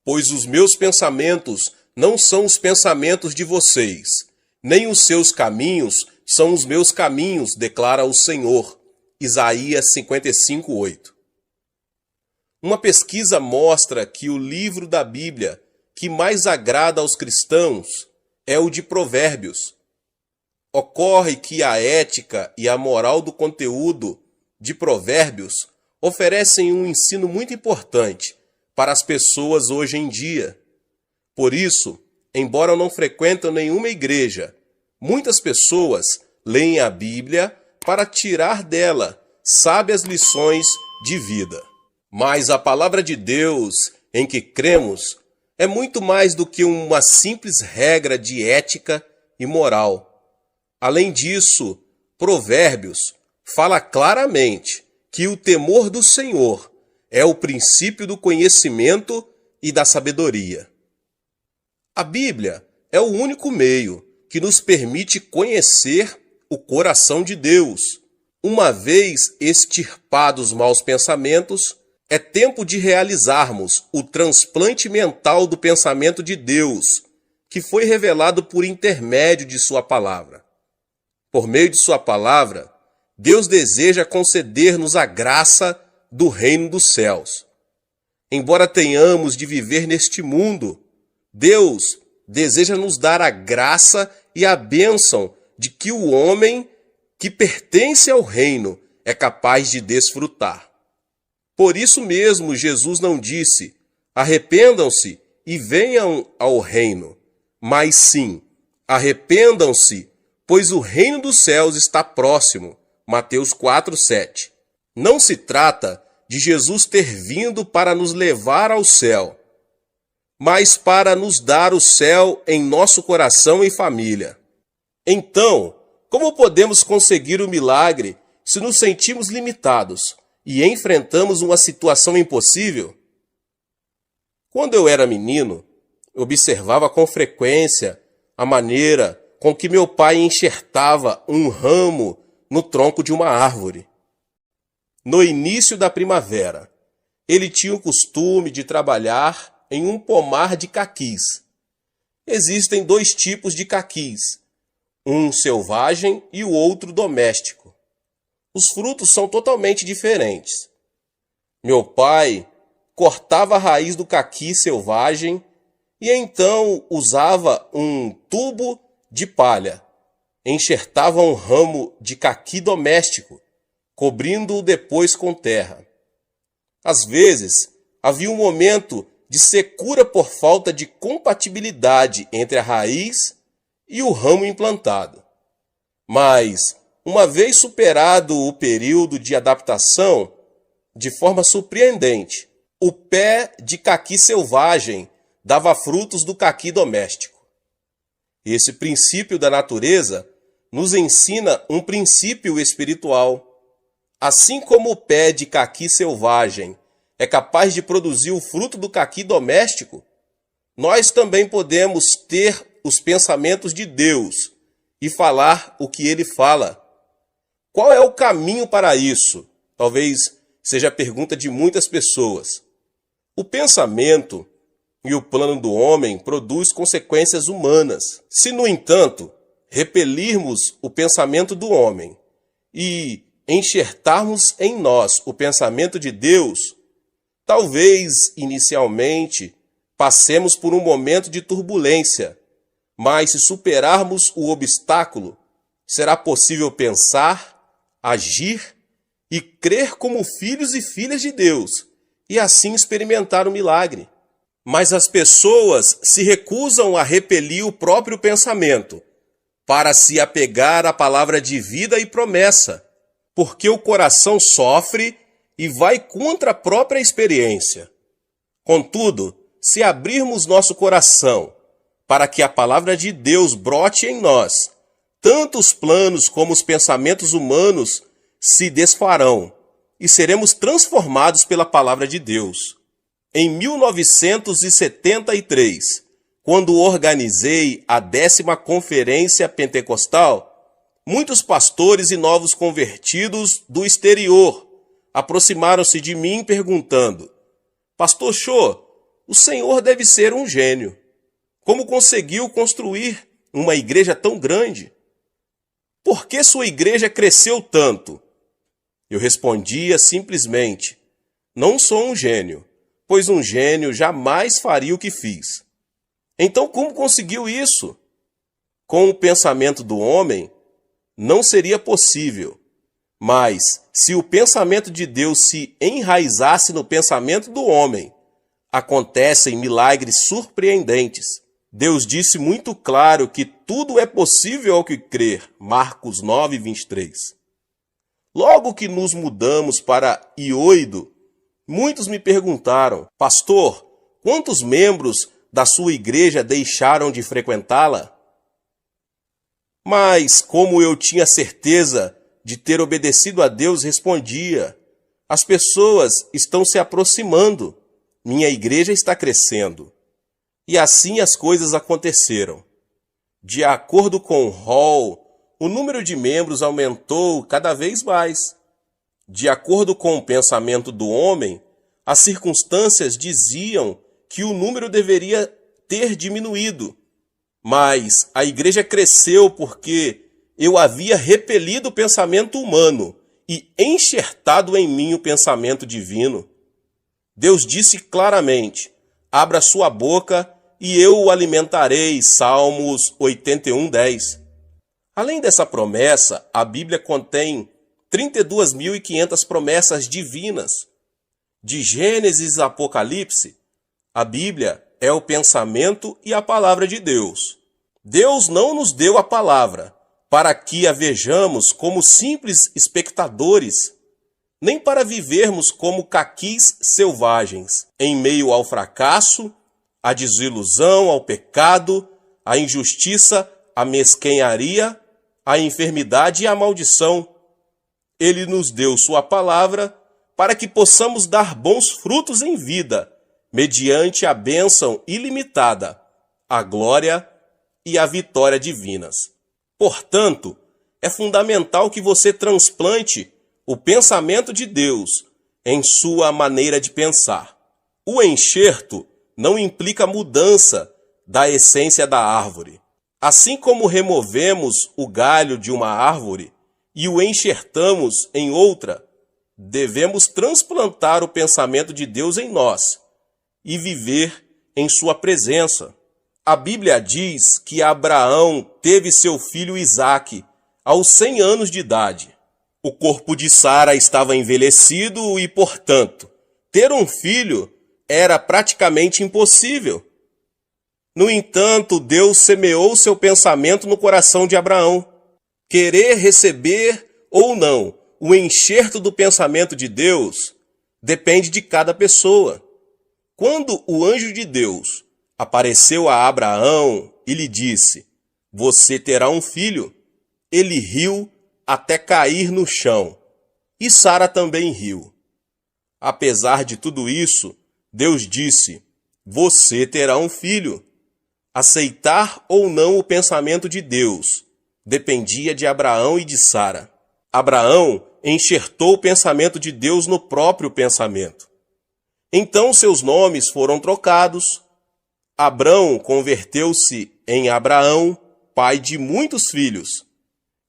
Pois os meus pensamentos não são os pensamentos de vocês, nem os seus caminhos são os meus caminhos, declara o Senhor. Isaías 55:8. Uma pesquisa mostra que o livro da Bíblia que mais agrada aos cristãos é o de Provérbios. Ocorre que a ética e a moral do conteúdo de Provérbios oferecem um ensino muito importante para as pessoas hoje em dia. Por isso, embora não frequentem nenhuma igreja, muitas pessoas leem a Bíblia para tirar dela sábias lições de vida. Mas a palavra de Deus em que cremos é muito mais do que uma simples regra de ética e moral. Além disso, Provérbios fala claramente que o temor do Senhor é o princípio do conhecimento e da sabedoria. A Bíblia é o único meio que nos permite conhecer o coração de Deus. Uma vez extirpados maus pensamentos, é tempo de realizarmos o transplante mental do pensamento de Deus, que foi revelado por intermédio de sua palavra. Por meio de sua palavra, Deus deseja conceder-nos a graça do reino dos céus. Embora tenhamos de viver neste mundo, Deus deseja nos dar a graça e a bênção de que o homem que pertence ao reino é capaz de desfrutar. Por isso mesmo Jesus não disse: arrependam-se e venham ao reino, mas sim, arrependam-se, pois o reino dos céus está próximo. Mateus 4:7. Não se trata de Jesus ter vindo para nos levar ao céu, mas para nos dar o céu em nosso coração e família. Então, como podemos conseguir o milagre se nos sentimos limitados e enfrentamos uma situação impossível? Quando eu era menino, observava com frequência a maneira com que meu pai enxertava um ramo no tronco de uma árvore. No início da primavera, ele tinha o costume de trabalhar em um pomar de caquis. Existem dois tipos de caquis, um selvagem e o outro doméstico. Os frutos são totalmente diferentes. Meu pai cortava a raiz do caqui selvagem e então usava um tubo de palha. Enxertava um ramo de caqui doméstico, cobrindo-o depois com terra. Às vezes, havia um momento de secura por falta de compatibilidade entre a raiz e o ramo implantado. Mas, uma vez superado o período de adaptação, de forma surpreendente, o pé de caqui selvagem dava frutos do caqui doméstico. Esse princípio da natureza nos ensina um princípio espiritual. Assim como o pé de caqui selvagem é capaz de produzir o fruto do caqui doméstico, nós também podemos ter os pensamentos de Deus e falar o que ele fala. Qual é o caminho para isso? Talvez seja a pergunta de muitas pessoas. O pensamento e o plano do homem produz consequências humanas. Se, no entanto, repelirmos o pensamento do homem e enxertarmos em nós o pensamento de Deus, talvez, inicialmente, passemos por um momento de turbulência, mas se superarmos o obstáculo, será possível pensar, agir e crer como filhos e filhas de Deus, e assim experimentar o milagre. Mas as pessoas se recusam a repelir o próprio pensamento, para se apegar à palavra de vida e promessa, porque o coração sofre e vai contra a própria experiência. Contudo, se abrirmos nosso coração para que a palavra de Deus brote em nós, tanto os planos como os pensamentos humanos se desfarão e seremos transformados pela palavra de Deus. Em 1973, quando organizei a 10ª Conferência Pentecostal, muitos pastores e novos convertidos do exterior aproximaram-se de mim perguntando: Pastor Cho, o Senhor deve ser um gênio. Como conseguiu construir uma igreja tão grande? Por que sua igreja cresceu tanto? Eu respondia simplesmente: não sou um gênio, pois um gênio jamais faria o que fiz. Então, como conseguiu isso? Com o pensamento do homem, não seria possível. Mas, se o pensamento de Deus se enraizasse no pensamento do homem, acontecem milagres surpreendentes. Deus disse muito claro que tudo é possível ao que crer. Marcos 9, 23. Logo que nos mudamos para Ioido, muitos me perguntaram: pastor, quantos membros da sua igreja deixaram de frequentá-la? Mas, como eu tinha certeza de ter obedecido a Deus, respondia: as pessoas estão se aproximando, minha igreja está crescendo. E assim as coisas aconteceram. De acordo com Hall, o número de membros aumentou cada vez mais. De acordo com o pensamento do homem, as circunstâncias diziam que o número deveria ter diminuído. Mas a igreja cresceu porque eu havia repelido o pensamento humano e enxertado em mim o pensamento divino. Deus disse claramente: abra sua boca e eu o alimentarei. Salmos 81, 10. Além dessa promessa, a Bíblia contém 32.500 promessas divinas. De Gênesis a Apocalipse, a Bíblia é o pensamento e a palavra de Deus. Deus não nos deu a palavra para que a vejamos como simples espectadores, nem para vivermos como caquis selvagens, em meio ao fracasso, à desilusão, ao pecado, à injustiça, à mesquenharia, à enfermidade e à maldição. Ele nos deu sua palavra para que possamos dar bons frutos em vida, mediante a bênção ilimitada, a glória e a vitória divinas. Portanto, é fundamental que você transplante o pensamento de Deus em sua maneira de pensar. O enxerto não implica mudança da essência da árvore. Assim como removemos o galho de uma árvore e o enxertamos em outra, devemos transplantar o pensamento de Deus em nós e viver em sua presença. A Bíblia diz que Abraão teve seu filho Isaque aos 100 anos de idade. O corpo de Sara estava envelhecido e, portanto, ter um filho era praticamente impossível. No entanto, Deus semeou seu pensamento no coração de Abraão. Querer receber ou não o enxerto do pensamento de Deus depende de cada pessoa. Quando o anjo de Deus apareceu a Abraão e lhe disse: você terá um filho, ele riu até cair no chão, e Sara também riu. Apesar de tudo isso, Deus disse: você terá um filho. Aceitar ou não o pensamento de Deus dependia de Abraão e de Sara. Abraão enxertou o pensamento de Deus no próprio pensamento. Então seus nomes foram trocados. Abrão converteu-se em Abraão, pai de muitos filhos.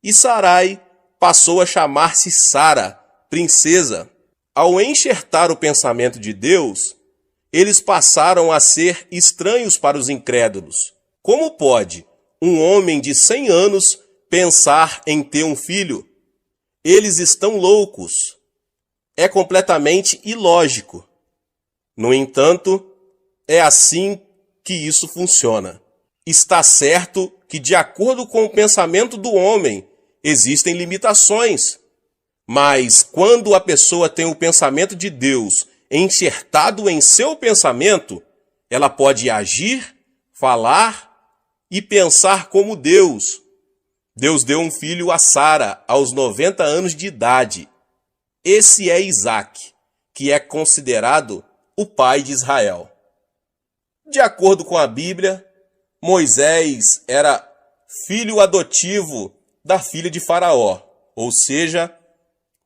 E Sarai passou a chamar-se Sara, princesa. Ao enxertar o pensamento de Deus, eles passaram a ser estranhos para os incrédulos. Como pode um homem de 100 anos pensar em ter um filho? Eles estão loucos. É completamente ilógico. No entanto, é assim que isso funciona. Está certo que, de acordo com o pensamento do homem, existem limitações. Mas quando a pessoa tem o pensamento de Deus enxertado em seu pensamento, ela pode agir, falar e pensar como Deus. Deus deu um filho a Sara aos 90 anos de idade. Esse é Isaque, que é considerado o pai de Israel. De acordo com a Bíblia, Moisés era filho adotivo da filha de Faraó, ou seja,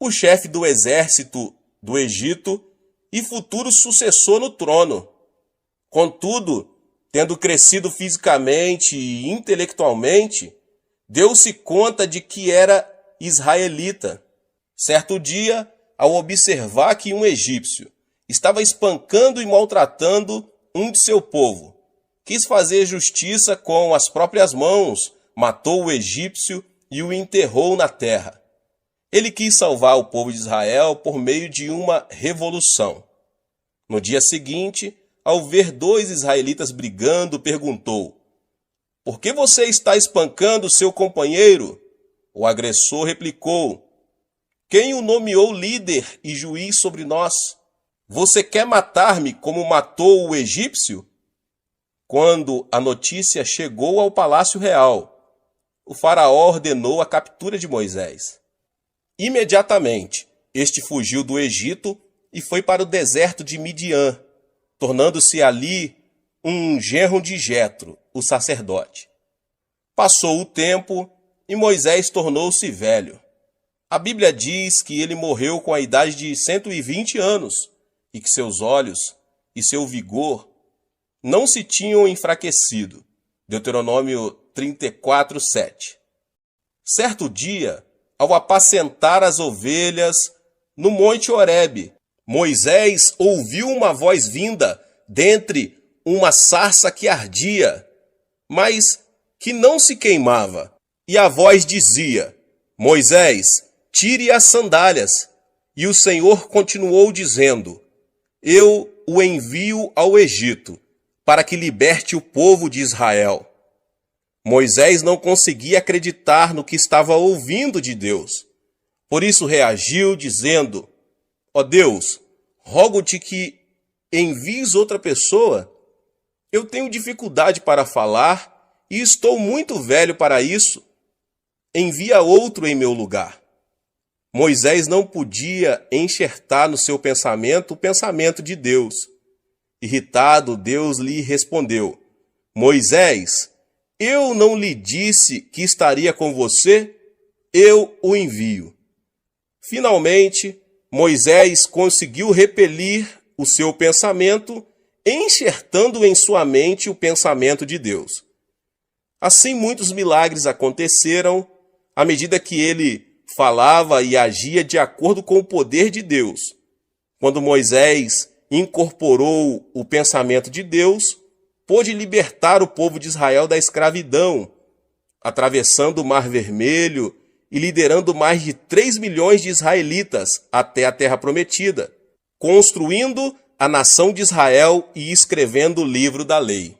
o chefe do exército do Egito e futuro sucessor no trono. Contudo, tendo crescido fisicamente e intelectualmente, deu-se conta de que era israelita. Certo dia, ao observar que um egípcio estava espancando e maltratando um de seu povo, quis fazer justiça com as próprias mãos, matou o egípcio e o enterrou na terra. Ele quis salvar o povo de Israel por meio de uma revolução. No dia seguinte, ao ver dois israelitas brigando, perguntou: "Por que você está espancando seu companheiro?" O agressor replicou: "Quem o nomeou líder e juiz sobre nós? Você quer matar-me como matou o egípcio?" Quando a notícia chegou ao palácio real, o faraó ordenou a captura de Moisés. Imediatamente, este fugiu do Egito e foi para o deserto de Midian, tornando-se ali um genro de Jetro, o sacerdote. Passou o tempo e Moisés tornou-se velho. A Bíblia diz que ele morreu com a idade de 120 anos e que seus olhos e seu vigor não se tinham enfraquecido. Deuteronômio 34:7. Certo dia, ao apacentar as ovelhas no monte Horebe, Moisés ouviu uma voz vinda dentre uma sarça que ardia, mas que não se queimava. E a voz dizia: "Moisés, tire as sandálias." E o Senhor continuou dizendo: "Eu o envio ao Egito, para que liberte o povo de Israel." Moisés não conseguia acreditar no que estava ouvindo de Deus. Por isso reagiu dizendo: "Ó Deus, rogo-te que envies outra pessoa. Eu tenho dificuldade para falar e estou muito velho para isso. Envia outro em meu lugar." Moisés não podia enxertar no seu pensamento o pensamento de Deus. Irritado, Deus lhe respondeu: "Moisés, eu não lhe disse que estaria com você? Eu o envio." Finalmente, Moisés conseguiu repelir o seu pensamento, enxertando em sua mente o pensamento de Deus. Assim, muitos milagres aconteceram à medida que ele falava e agia de acordo com o poder de Deus. Quando Moisés incorporou o pensamento de Deus, pôde libertar o povo de Israel da escravidão, atravessando o Mar Vermelho e liderando mais de 3 milhões de israelitas até a Terra Prometida, construindo a nação de Israel e escrevendo o livro da lei.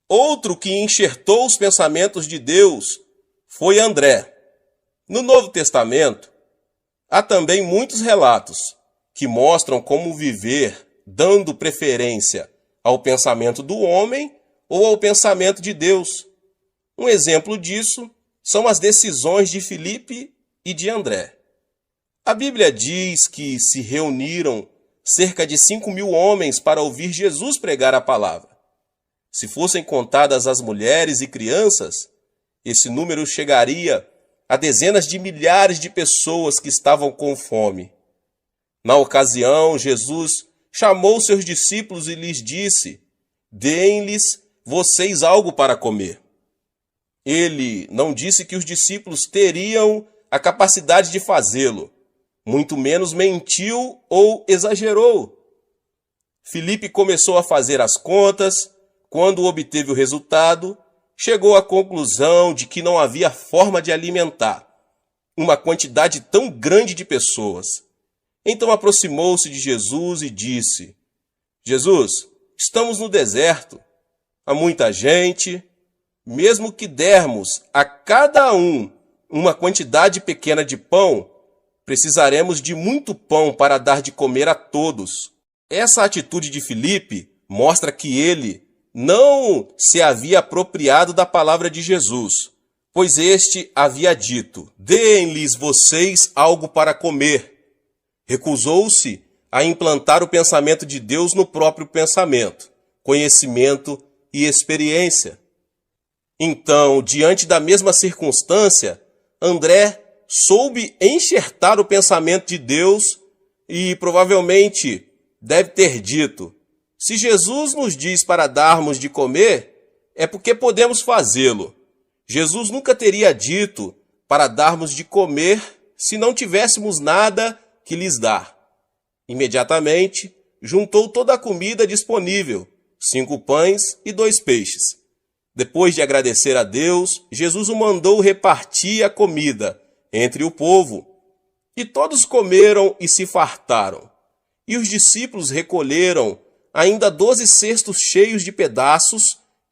Outro que enxertou os pensamentos de Deus foi André. No Novo Testamento, há também muitos relatos que mostram como viver dando preferência ao pensamento do homem ou ao pensamento de Deus. Um exemplo disso são as decisões de Filipe e de André. A Bíblia diz que se reuniram cerca de 5.000 homens para ouvir Jesus pregar a palavra. Se fossem contadas as mulheres e crianças, esse número chegaria a dezenas de milhares de pessoas que estavam com fome. Na ocasião, Jesus chamou seus discípulos e lhes disse: "Deem-lhes vocês algo para comer." Ele não disse que os discípulos teriam a capacidade de fazê-lo, muito menos mentiu ou exagerou. Filipe começou a fazer as contas. Quando obteve o resultado, chegou à conclusão de que não havia forma de alimentar uma quantidade tão grande de pessoas. Então aproximou-se de Jesus e disse: "Jesus, estamos no deserto, há muita gente. Mesmo que dermos a cada um uma quantidade pequena de pão, precisaremos de muito pão para dar de comer a todos." Essa atitude de Filipe mostra que ele não se havia apropriado da palavra de Jesus, pois este havia dito: "Deem-lhes vocês algo para comer." Recusou-se a implantar o pensamento de Deus no próprio pensamento, conhecimento e experiência. Então, diante da mesma circunstância, André soube enxertar o pensamento de Deus e provavelmente deve ter dito: Se Jesus nos diz para darmos de comer, é porque podemos fazê-lo. Jesus nunca teria dito para darmos de comer se não tivéssemos nada que lhes dar. Imediatamente, juntou toda a comida disponível, 5 pães e 2 peixes. Depois de agradecer a Deus, Jesus o mandou repartir a comida entre o povo. E todos comeram e se fartaram. E os discípulos recolheram ainda 12 cestos cheios de pedaços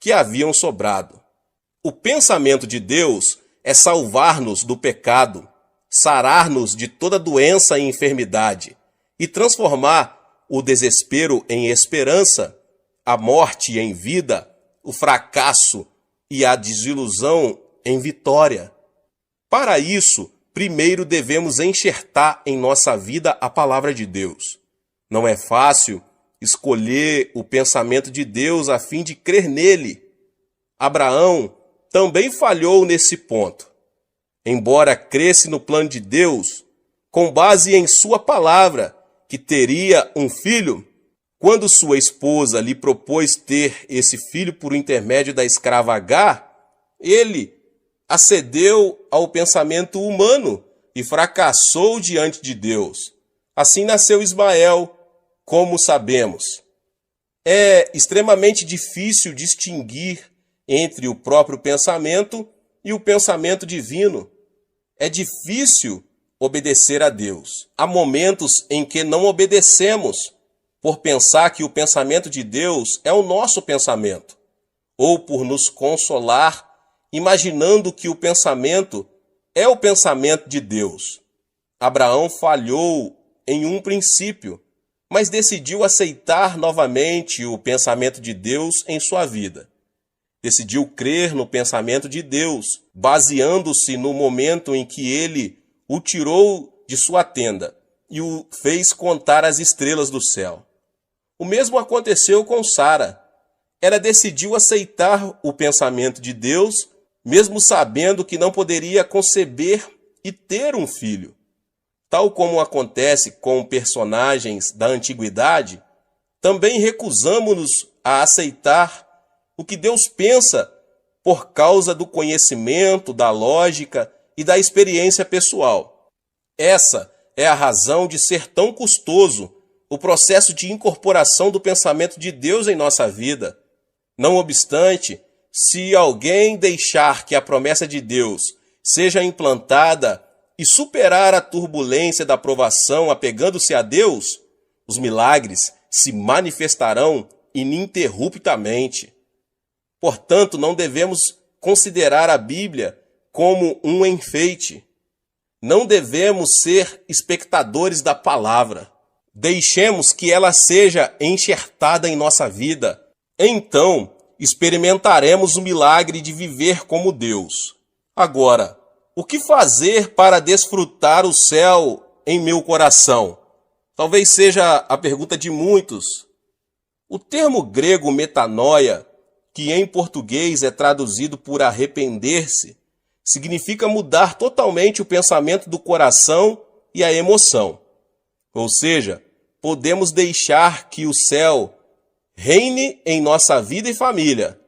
que haviam sobrado. O pensamento de Deus é salvar-nos do pecado, sarar-nos de toda doença e enfermidade e transformar o desespero em esperança, a morte em vida, o fracasso e a desilusão em vitória. Para isso, primeiro devemos enxertar em nossa vida a palavra de Deus. Não é fácil escolher o pensamento de Deus a fim de crer nele. Abraão também falhou nesse ponto. Embora cresse no plano de Deus, com base em sua palavra, que teria um filho, quando sua esposa lhe propôs ter esse filho por intermédio da escrava Agar, ele acedeu ao pensamento humano e fracassou diante de Deus. Assim nasceu Ismael, como sabemos. É extremamente difícil distinguir entre o próprio pensamento e o pensamento divino. É difícil obedecer a Deus. Há momentos em que não obedecemos por pensar que o pensamento de Deus é o nosso pensamento, ou por nos consolar imaginando que o pensamento é o pensamento de Deus. Abraão falhou em um princípio, mas decidiu aceitar novamente o pensamento de Deus em sua vida. Decidiu crer no pensamento de Deus, baseando-se no momento em que ele o tirou de sua tenda e o fez contar as estrelas do céu. O mesmo aconteceu com Sara. Ela decidiu aceitar o pensamento de Deus, mesmo sabendo que não poderia conceber e ter um filho. Tal como acontece com personagens da antiguidade, também recusamos-nos a aceitar o que Deus pensa por causa do conhecimento, da lógica e da experiência pessoal. Essa é a razão de ser tão custoso o processo de incorporação do pensamento de Deus em nossa vida. Não obstante, se alguém deixar que a promessa de Deus seja implantada e superar a turbulência da provação apegando-se a Deus, os milagres se manifestarão ininterruptamente. Portanto, não devemos considerar a Bíblia como um enfeite. Não devemos ser espectadores da palavra. Deixemos que ela seja enxertada em nossa vida. Então, experimentaremos o milagre de viver como Deus. Agora, o que fazer para desfrutar o céu em meu coração? Talvez seja a pergunta de muitos. O termo grego metanoia, que em português é traduzido por arrepender-se, significa mudar totalmente o pensamento do coração e a emoção. Ou seja, podemos deixar que o céu reine em nossa vida e família,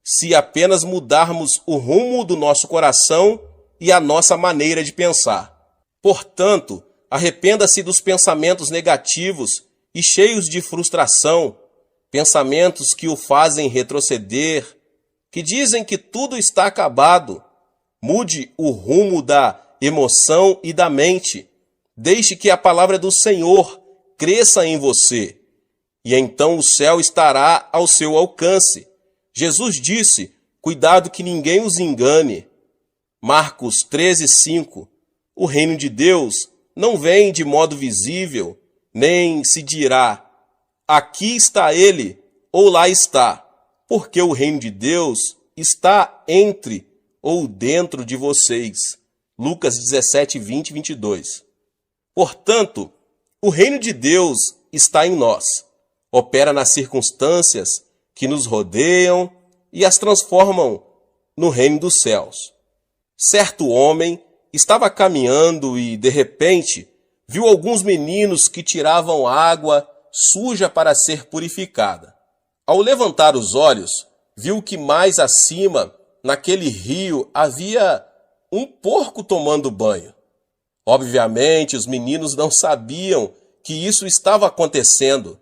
se apenas mudarmos o rumo do nosso coração e a nossa maneira de pensar. Portanto, arrependa-se dos pensamentos negativos e cheios de frustração, pensamentos que o fazem retroceder, que dizem que tudo está acabado. Mude o rumo da emoção e da mente. Deixe que a palavra do Senhor cresça em você, e então o céu estará ao seu alcance. Jesus disse: cuidado que ninguém os engane. Marcos 13:5. O reino de Deus não vem de modo visível, nem se dirá: aqui está ele, ou lá está, porque o reino de Deus está entre ou dentro de vocês. Lucas 17:20 e 22. Portanto, o reino de Deus está em nós. Opera nas circunstâncias que nos rodeiam e as transformam no reino dos céus. Certo homem estava caminhando e, de repente, viu alguns meninos que tiravam água suja para ser purificada. Ao levantar os olhos, viu que mais acima, naquele rio, havia um porco tomando banho. Obviamente, os meninos não sabiam que isso estava acontecendo.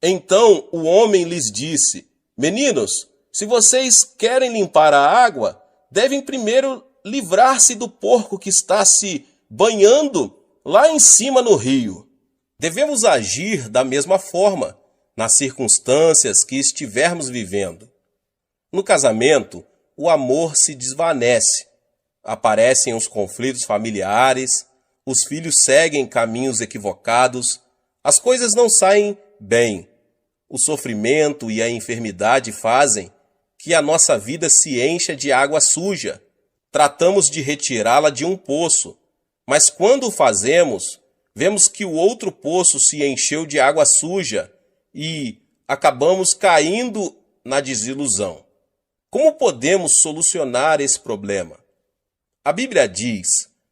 Então o homem lhes disse: Meninos, se vocês querem limpar a água, devem primeiro livrar-se do porco que está se banhando lá em cima no rio. Devemos agir da mesma forma nas circunstâncias que estivermos vivendo. No casamento, o amor se desvanece, aparecem os conflitos familiares, os filhos seguem caminhos equivocados, as coisas não saem bem. O sofrimento e a enfermidade fazem que a nossa vida se encha de água suja. Tratamos de retirá-la de um poço, mas quando o fazemos, vemos que o outro poço se encheu de água suja e acabamos caindo na desilusão. Como podemos solucionar esse problema? A Bíblia diz,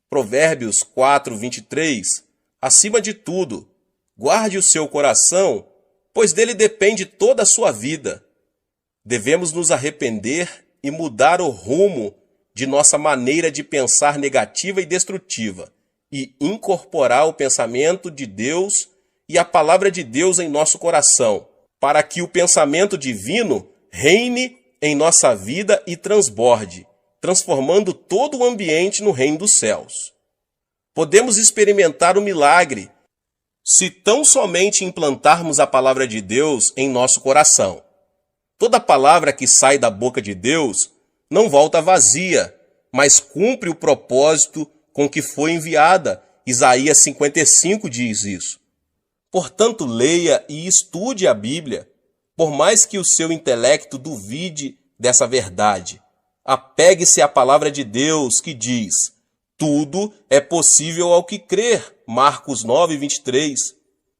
Provérbios 4:23, acima de tudo, guarde o seu coração, pois dele depende toda a sua vida. Devemos nos arrepender e mudar o rumo de nossa maneira de pensar negativa e destrutiva e incorporar o pensamento de Deus e a palavra de Deus em nosso coração, para que o pensamento divino reine em nossa vida e transborde, transformando todo o ambiente no reino dos céus. Podemos experimentar o milagre se tão somente implantarmos a palavra de Deus em nosso coração. Toda palavra que sai da boca de Deus não volta vazia, mas cumpre o propósito com que foi enviada. Isaías 55 diz isso. Portanto, leia e estude a Bíblia, por mais que o seu intelecto duvide dessa verdade. Apegue-se à palavra de Deus que diz: tudo é possível ao que crer. Marcos 9:23.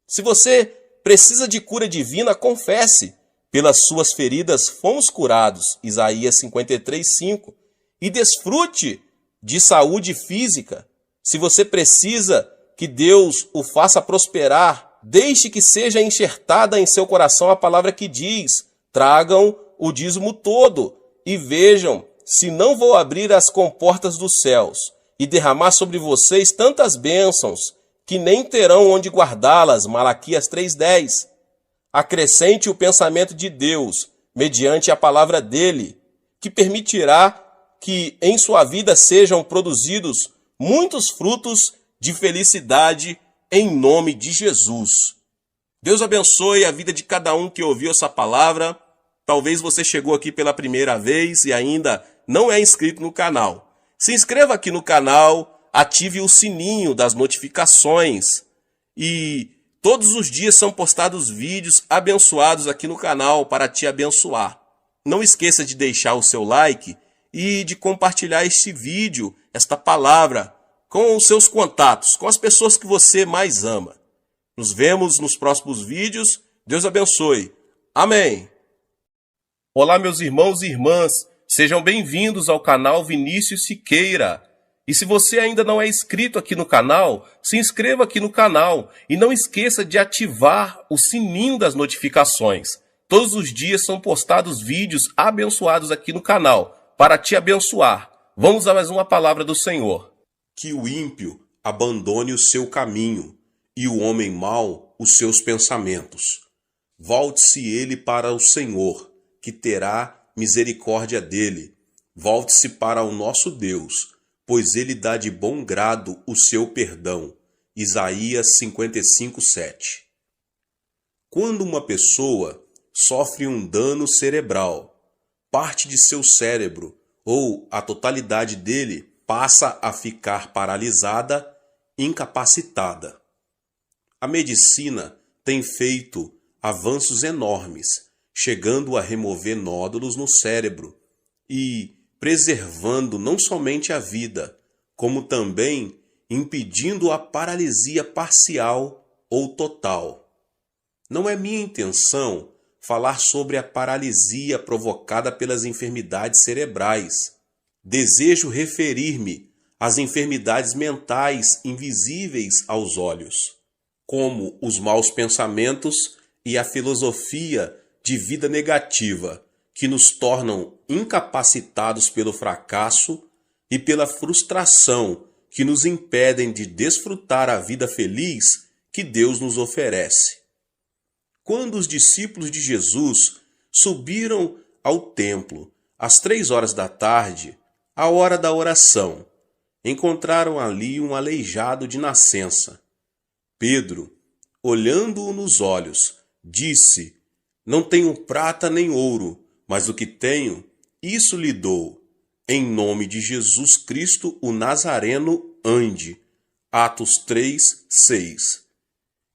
Se você precisa de cura divina, confesse. Pelas suas feridas fomos curados. Isaías 53:5. E desfrute de saúde física. Se você precisa que Deus o faça prosperar, deixe que seja enxertada em seu coração a palavra que diz: tragam o dízimo todo e vejam se não vou abrir as comportas dos céus e derramar sobre vocês tantas bênçãos que nem terão onde guardá-las. Malaquias 3:10. Acrescente o pensamento de Deus, mediante a palavra dele, que permitirá que em sua vida sejam produzidos muitos frutos de felicidade em nome de Jesus. Deus abençoe a vida de cada um que ouviu essa palavra. Talvez você chegou aqui pela primeira vez e ainda não é inscrito no canal. Se inscreva aqui no canal, ative o sininho das notificações e todos os dias são postados vídeos abençoados aqui no canal para te abençoar. Não esqueça de deixar o seu like e de compartilhar este vídeo, esta palavra, com os seus contatos, com as pessoas que você mais ama. Nos vemos nos próximos vídeos. Deus abençoe. Amém. Olá, meus irmãos e irmãs. Sejam bem-vindos ao canal Vinícius Siqueira. E se você ainda não é inscrito aqui no canal, se inscreva aqui no canal e não esqueça de ativar o sininho das notificações. Todos os dias são postados vídeos abençoados aqui no canal para te abençoar. Vamos a mais uma palavra do Senhor. Que o ímpio abandone o seu caminho e o homem mau os seus pensamentos. Volte-se ele para o Senhor, que terá misericórdia dele. Volte-se para o nosso Deus, pois ele dá de bom grado o seu perdão. Isaías 55:7. Quando uma pessoa sofre um dano cerebral, parte de seu cérebro ou a totalidade dele passa a ficar paralisada, incapacitada. A medicina tem feito avanços enormes, chegando a remover nódulos no cérebro e preservando não somente a vida, como também impedindo a paralisia parcial ou total. Não é minha intenção falar sobre a paralisia provocada pelas enfermidades cerebrais. Desejo referir-me às enfermidades mentais invisíveis aos olhos, como os maus pensamentos e a filosofia de vida negativa, que nos tornam incapacitados pelo fracasso e pela frustração, que nos impedem de desfrutar a vida feliz que Deus nos oferece. Quando os discípulos de Jesus subiram ao templo às 3 horas da tarde, a hora da oração, encontraram ali um aleijado de nascença. Pedro, olhando-o nos olhos, disse: Não tenho prata nem ouro, mas o que tenho, isso lhe dou. Em nome de Jesus Cristo, o Nazareno, ande. Atos 3, 6.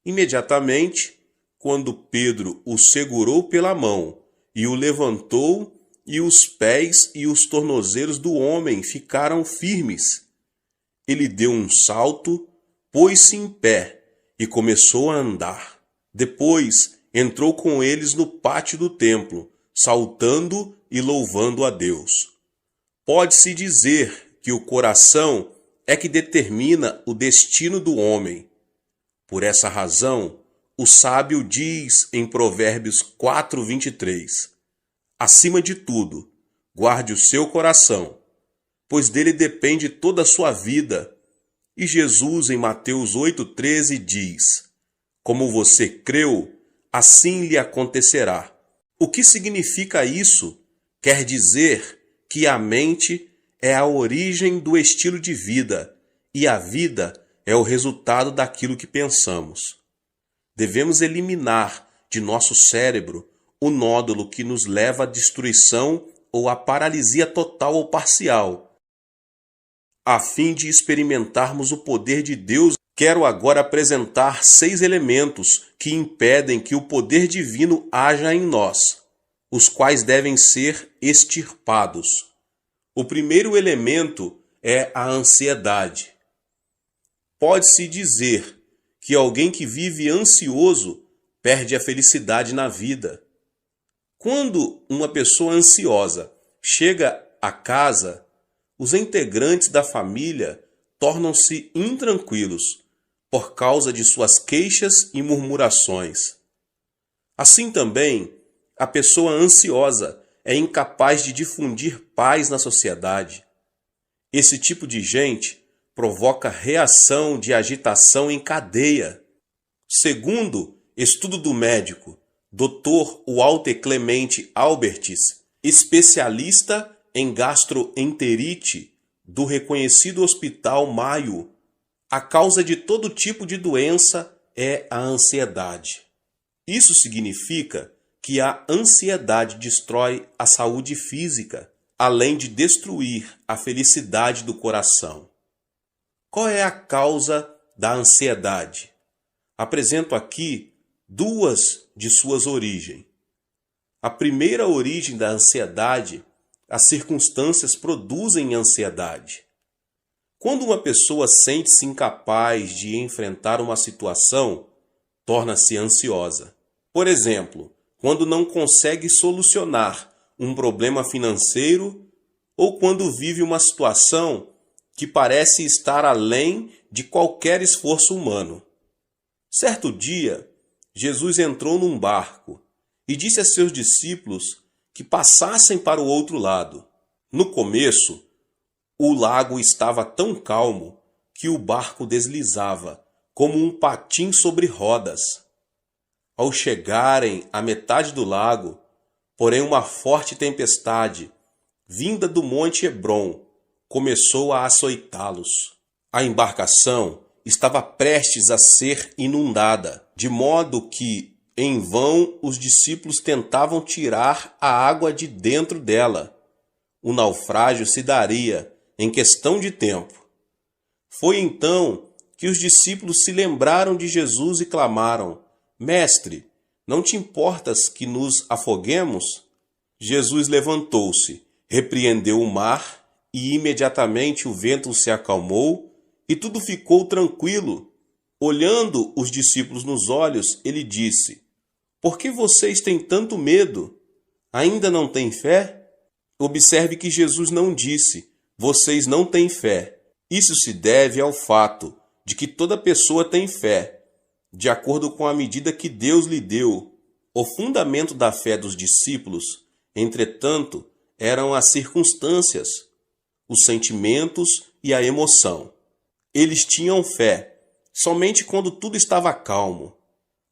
Imediatamente, quando Pedro o segurou pela mão e o levantou, e os pés e os tornozelos do homem ficaram firmes, ele deu um salto, pôs-se em pé e começou a andar. Depois entrou com eles no pátio do templo, saltando e louvando a Deus. Pode-se dizer que o coração é que determina o destino do homem. Por essa razão, o sábio diz em Provérbios 4:23, acima de tudo, guarde o seu coração, pois dele depende toda a sua vida. E Jesus, em Mateus 8:13, diz, como você creu, assim lhe acontecerá. O que significa isso? Quer dizer que a mente é a origem do estilo de vida e a vida é o resultado daquilo que pensamos. Devemos eliminar de nosso cérebro o nódulo que nos leva à destruição ou à paralisia total ou parcial. A fim de experimentarmos o poder de Deus, quero agora apresentar 6 elementos que impedem que o poder divino haja em nós, os quais devem ser extirpados. O primeiro elemento é a ansiedade. Pode-se dizer que alguém que vive ansioso perde a felicidade na vida. Quando uma pessoa ansiosa chega a casa, os integrantes da família tornam-se intranquilos por causa de suas queixas e murmurações. Assim também, a pessoa ansiosa é incapaz de difundir paz na sociedade. Esse tipo de gente provoca reação de agitação em cadeia. Segundo estudo do médico Dr. Walter Clemente Albertis, especialista em gastroenterite do reconhecido Hospital Mayo, a causa de todo tipo de doença é a ansiedade. Isso significa que a ansiedade destrói a saúde física, além de destruir a felicidade do coração. Qual é a causa da ansiedade? Apresento aqui 2 de suas origens. A primeira origem da ansiedade, as circunstâncias produzem ansiedade. Quando uma pessoa sente-se incapaz de enfrentar uma situação, torna-se ansiosa. Por exemplo, quando não consegue solucionar um problema financeiro ou quando vive uma situação que parece estar além de qualquer esforço humano. Certo dia, Jesus entrou num barco e disse a seus discípulos que passassem para o outro lado. No começo, o lago estava tão calmo que o barco deslizava, como um patim sobre rodas. Ao chegarem à metade do lago, porém uma forte tempestade, vinda do monte Hebron, começou a açoitá-los. A embarcação estava prestes a ser inundada, de modo que, em vão, os discípulos tentavam tirar a água de dentro dela. O naufrágio se daria em questão de tempo. Foi então que os discípulos se lembraram de Jesus e clamaram: Mestre, não te importas que nos afoguemos? Jesus levantou-se, repreendeu o mar e imediatamente o vento se acalmou e tudo ficou tranquilo. Olhando os discípulos nos olhos, ele disse: Por que vocês têm tanto medo? Ainda não têm fé? Observe que Jesus não disse: Vocês não têm fé. Isso se deve ao fato de que toda pessoa tem fé, de acordo com a medida que Deus lhe deu. O fundamento da fé dos discípulos, entretanto, eram as circunstâncias, os sentimentos e a emoção. Eles tinham fé somente quando tudo estava calmo.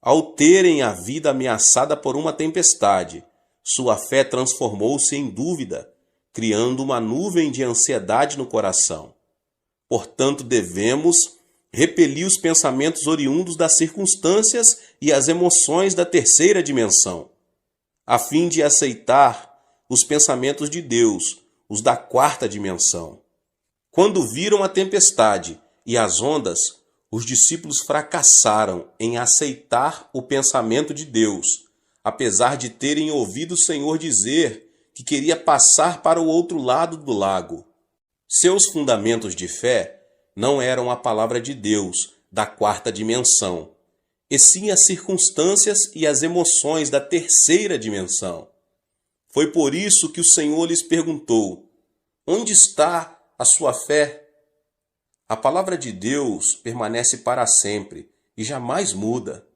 Ao terem a vida ameaçada por uma tempestade, sua fé transformou-se em dúvida, criando uma nuvem de ansiedade no coração. Portanto, devemos repelir os pensamentos oriundos das circunstâncias e as emoções da terceira dimensão, a fim de aceitar os pensamentos de Deus, os da quarta dimensão. Quando viram a tempestade e as ondas, os discípulos fracassaram em aceitar o pensamento de Deus, apesar de terem ouvido o Senhor dizer que queria passar para o outro lado do lago. Seus fundamentos de fé não eram a palavra de Deus da quarta dimensão, e sim as circunstâncias e as emoções da terceira dimensão. Foi por isso que o Senhor lhes perguntou: onde está a sua fé? A palavra de Deus permanece para sempre e jamais muda.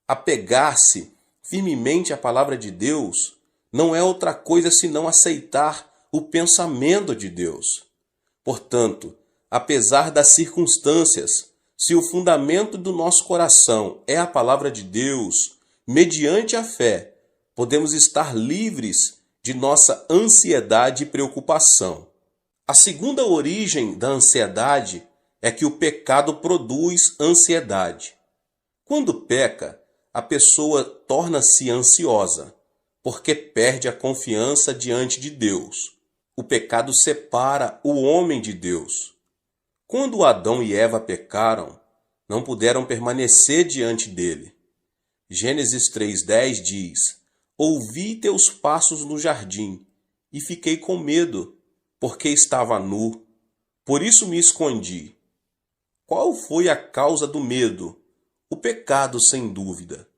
Apegar-se firmemente à palavra de Deus não é outra coisa senão aceitar o pensamento de Deus. Portanto, apesar das circunstâncias, se o fundamento do nosso coração é a palavra de Deus, mediante a fé, podemos estar livres de nossa ansiedade e preocupação. A segunda origem da ansiedade é que o pecado produz ansiedade. Quando peca, a pessoa torna-se ansiosa, porque perde a confiança diante de Deus. O pecado separa o homem de Deus. Quando Adão e Eva pecaram, não puderam permanecer diante dele. Gênesis 3:10 diz: ouvi teus passos no jardim, e fiquei com medo, porque estava nu, por isso me escondi. Qual foi a causa do medo? O pecado, sem dúvida.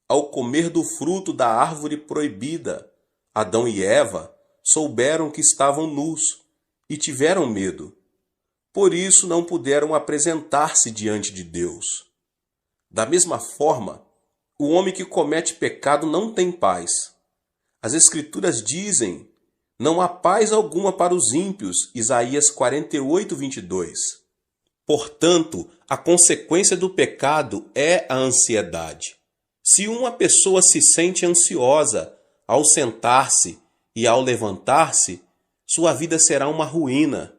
Ao comer do fruto da árvore proibida, Adão e Eva souberam que estavam nus e tiveram medo. Por isso não puderam apresentar-se diante de Deus. Da mesma forma, o homem que comete pecado não tem paz. As Escrituras dizem: não há paz alguma para os ímpios, Isaías 48:22. Portanto, a consequência do pecado é a ansiedade. Se uma pessoa se sente ansiosa ao sentar-se e ao levantar-se, sua vida será uma ruína.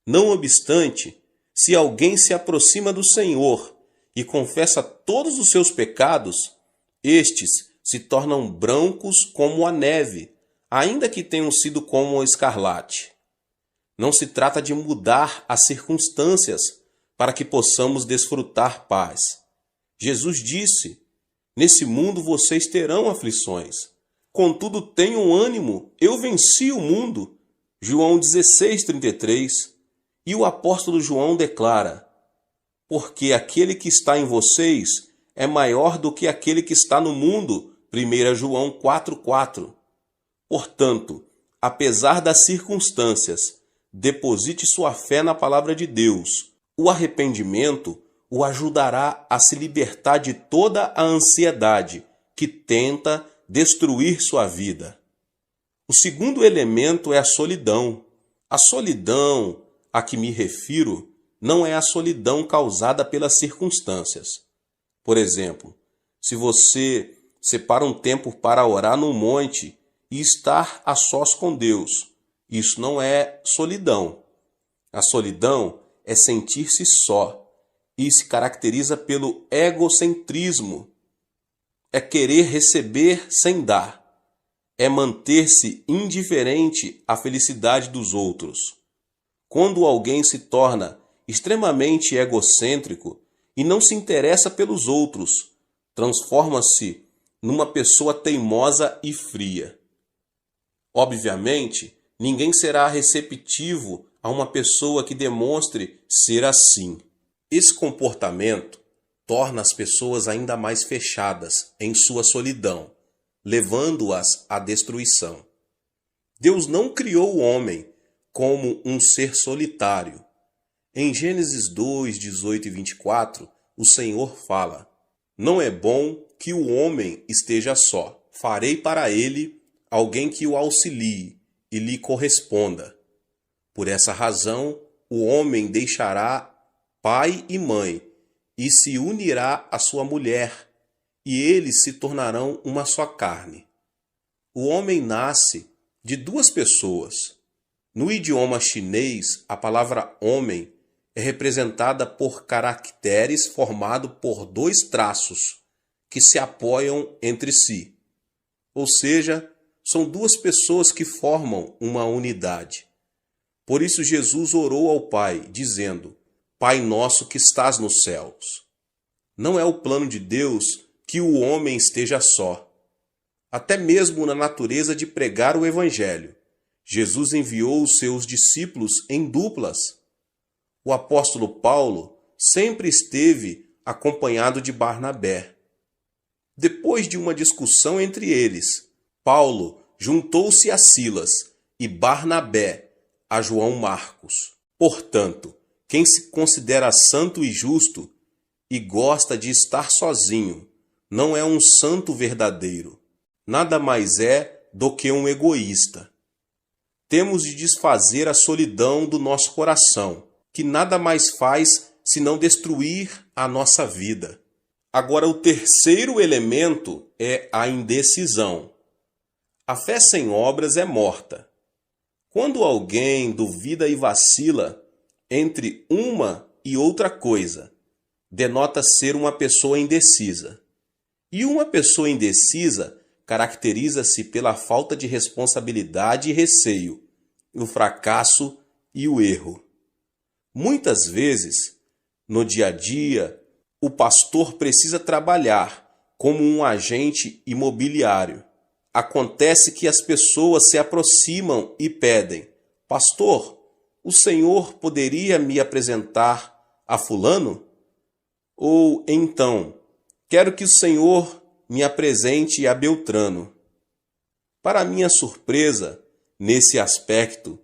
Não obstante, se alguém se aproxima do Senhor e confessa todos os seus pecados, estes se tornam brancos como a neve, ainda que tenham sido como o escarlate. Não se trata de mudar as circunstâncias para que possamos desfrutar paz. Jesus disse: nesse mundo vocês terão aflições. Contudo, tenham ânimo, eu venci o mundo. João 16:33. E o apóstolo João declara: porque aquele que está em vocês é maior do que aquele que está no mundo. 1 João 4:4. Portanto, apesar das circunstâncias, deposite sua fé na palavra de Deus. O arrependimento o ajudará a se libertar de toda a ansiedade que tenta destruir sua vida. O segundo elemento é a solidão. A solidão a que me refiro não é a solidão causada pelas circunstâncias. Por exemplo, se você separa um tempo para orar no monte e estar a sós com Deus, isso não é solidão. A solidão é sentir-se só e se caracteriza pelo egocentrismo. É querer receber sem dar. É manter-se indiferente à felicidade dos outros. Quando alguém se torna extremamente egocêntrico e não se interessa pelos outros, transforma-se numa pessoa teimosa e fria. Obviamente, ninguém será receptivo a uma pessoa que demonstre ser assim. Esse comportamento torna as pessoas ainda mais fechadas em sua solidão, levando-as à destruição. Deus não criou o homem como um ser solitário. Em Gênesis 2:18 e 24, o Senhor fala: não é bom que o homem esteja só. Farei para ele alguém que o auxilie e lhe corresponda. Por essa razão, o homem deixará pai e mãe e se unirá à sua mulher, e eles se tornarão uma só carne. O homem nasce de duas pessoas. No idioma chinês, a palavra homem é representada por caracteres formados por dois traços que se apoiam entre si. Ou seja, são duas pessoas que formam uma unidade. Por isso Jesus orou ao Pai, dizendo: Pai nosso que estás nos céus. Não é o plano de Deus que o homem esteja só. Até mesmo na natureza de pregar o Evangelho, Jesus enviou os seus discípulos em duplas. O apóstolo Paulo sempre esteve acompanhado de Barnabé. Depois de uma discussão entre eles, Paulo juntou-se a Silas e Barnabé a João Marcos. Portanto, quem se considera santo e justo e gosta de estar sozinho, não é um santo verdadeiro. Nada mais é do que um egoísta. Temos de desfazer a solidão do nosso coração, que nada mais faz senão destruir a nossa vida. Agora, o terceiro elemento é a indecisão. A fé sem obras é morta. Quando alguém duvida e vacila entre uma e outra coisa, denota ser uma pessoa indecisa. E uma pessoa indecisa caracteriza-se pela falta de responsabilidade e receio, o fracasso e o erro. Muitas vezes, no dia a dia, o pastor precisa trabalhar como um agente imobiliário. Acontece que as pessoas se aproximam e pedem: Pastor, o senhor poderia me apresentar a fulano? Ou então, quero que o senhor me apresente a Beltrano. Para minha surpresa, nesse aspecto,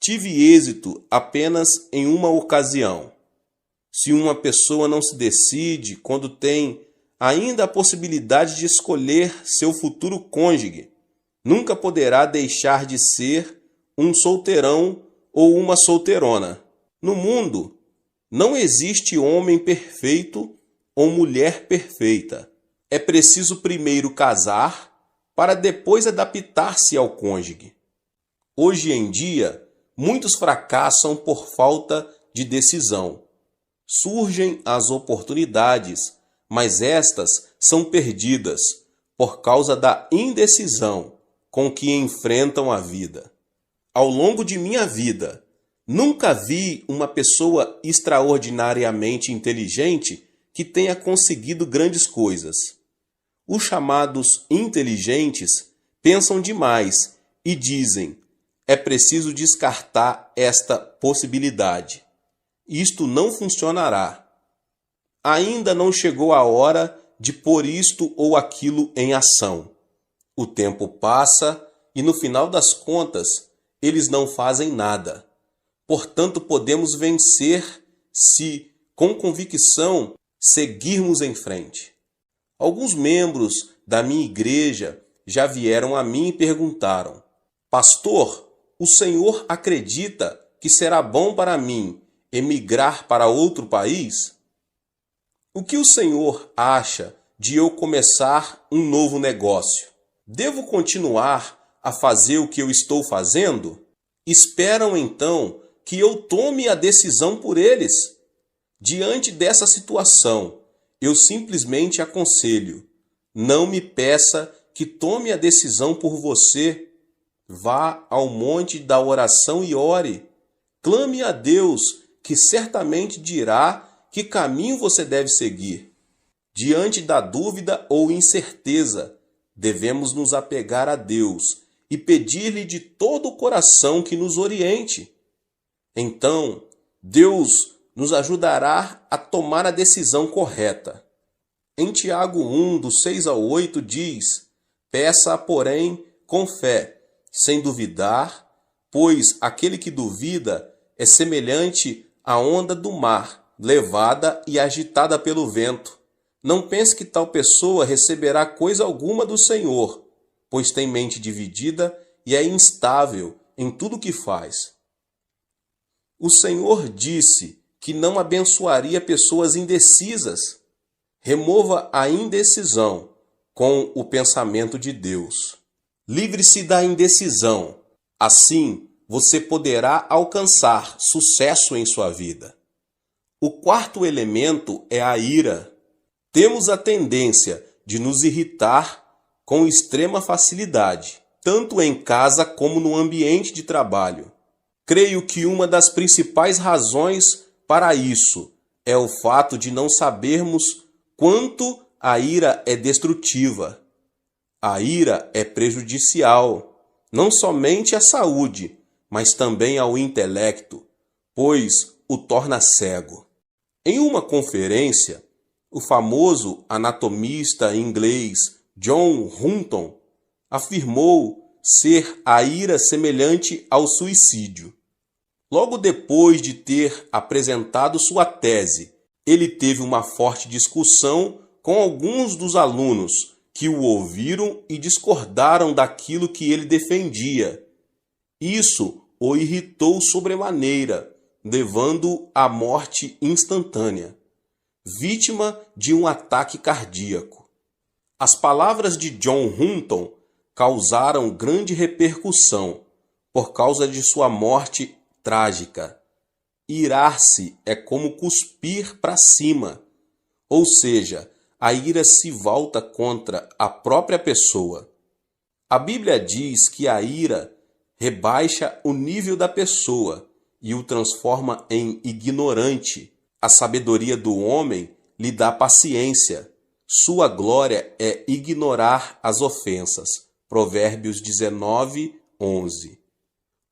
tive êxito apenas em uma ocasião. Se uma pessoa não se decide quando tem ainda a possibilidade de escolher seu futuro cônjuge, nunca poderá deixar de ser um solteirão ou uma solteirona. No mundo, não existe homem perfeito ou mulher perfeita. É preciso primeiro casar para depois adaptar-se ao cônjuge. Hoje em dia, muitos fracassam por falta de decisão. Surgem as oportunidades, mas estas são perdidas por causa da indecisão com que enfrentam a vida. Ao longo de minha vida, nunca vi uma pessoa extraordinariamente inteligente que tenha conseguido grandes coisas. Os chamados inteligentes pensam demais e dizem: é preciso descartar esta possibilidade. Isto não funcionará. Ainda não chegou a hora de pôr isto ou aquilo em ação. O tempo passa e, no final das contas, eles não fazem nada. Portanto, podemos vencer se, com convicção, seguirmos em frente. Alguns membros da minha igreja já vieram a mim e perguntaram: Pastor, o senhor acredita que será bom para mim emigrar para outro país? O que o senhor acha de eu começar um novo negócio? Devo continuar a fazer o que eu estou fazendo? Esperam então que eu tome a decisão por eles. Diante dessa situação, eu simplesmente aconselho: não me peça que tome a decisão por você. Vá ao monte da oração e ore. Clame a Deus, que certamente dirá que caminho você deve seguir. Diante da dúvida ou incerteza, devemos nos apegar a Deus e pedir-lhe de todo o coração que nos oriente. Então, Deus nos ajudará a tomar a decisão correta. Em Tiago 1, do 6 ao 8, diz: Peça, porém, com fé, sem duvidar, pois aquele que duvida é semelhante à onda do mar, levada e agitada pelo vento. Não pense que tal pessoa receberá coisa alguma do Senhor, pois tem mente dividida e é instável em tudo o que faz. O Senhor disse que não abençoaria pessoas indecisas. Remova a indecisão com o pensamento de Deus. Livre-se da indecisão. Assim, você poderá alcançar sucesso em sua vida. O quarto elemento é a ira. Temos a tendência de nos irritar com extrema facilidade, tanto em casa como no ambiente de trabalho. Creio que uma das principais razões para isso é o fato de não sabermos quanto a ira é destrutiva. A ira é prejudicial, não somente à saúde, mas também ao intelecto, pois o torna cego. Em uma conferência, o famoso anatomista inglês John Hutton afirmou ser a ira semelhante ao suicídio. Logo depois de ter apresentado sua tese, ele teve uma forte discussão com alguns dos alunos que o ouviram e discordaram daquilo que ele defendia. Isso o irritou sobremaneira, levando-o à morte instantânea, vítima de um ataque cardíaco. As palavras de John Hutton causaram grande repercussão por causa de sua morte trágica. Irar-se é como cuspir para cima, ou seja, a ira se volta contra a própria pessoa. A Bíblia diz que a ira rebaixa o nível da pessoa e o transforma em ignorante. A sabedoria do homem lhe dá paciência. Sua glória é ignorar as ofensas. Provérbios 19, 11.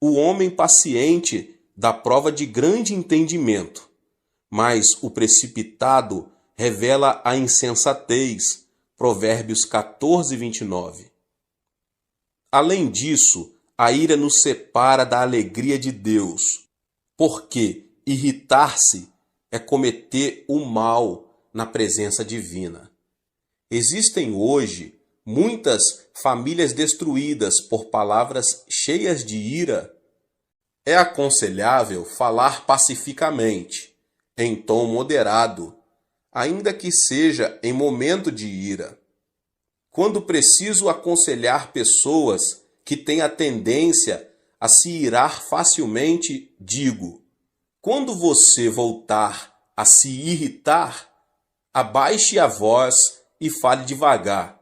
O homem paciente dá prova de grande entendimento, mas o precipitado revela a insensatez. Provérbios 14, 29. Além disso, a ira nos separa da alegria de Deus, porque irritar-se é cometer o mal na presença divina. Existem hoje muitas famílias destruídas por palavras cheias de ira. É aconselhável falar pacificamente, em tom moderado, ainda que seja em momento de ira. Quando preciso aconselhar pessoas que têm a tendência a se irar facilmente, digo: quando você voltar a se irritar, abaixe a voz e fale devagar.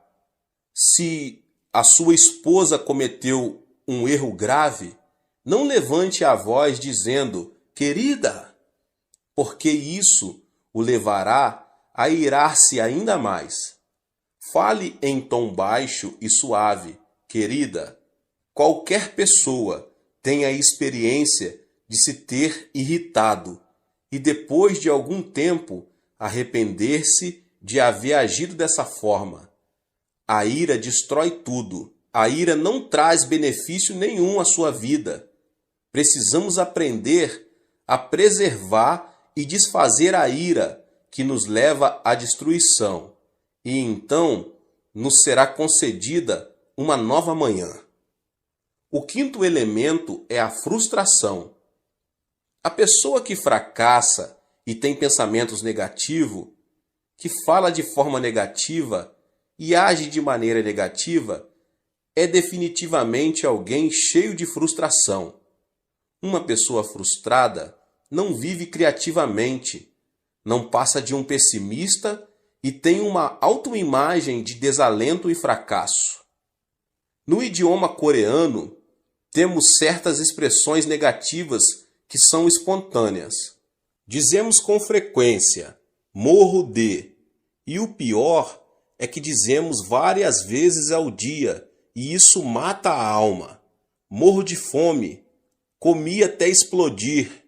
Se a sua esposa cometeu um erro grave, não levante a voz dizendo: querida, porque isso o levará a irar-se ainda mais. Fale em tom baixo e suave: querida. Qualquer pessoa tem a experiência de se ter irritado e depois de algum tempo arrepender-se de haver agido dessa forma. A ira destrói tudo. A ira não traz benefício nenhum à sua vida. Precisamos aprender a preservar e desfazer a ira que nos leva à destruição, e então nos será concedida uma nova manhã. O quinto elemento é a frustração. A pessoa que fracassa e tem pensamentos negativos, que fala de forma negativa e age de maneira negativa, é definitivamente alguém cheio de frustração. Uma pessoa frustrada não vive criativamente, não passa de um pessimista e tem uma autoimagem de desalento e fracasso. No idioma coreano, temos certas expressões negativas que são espontâneas. Dizemos com frequência: morro de, e o pior é que dizemos várias vezes ao dia, e isso mata a alma. Morro de fome, comi até explodir.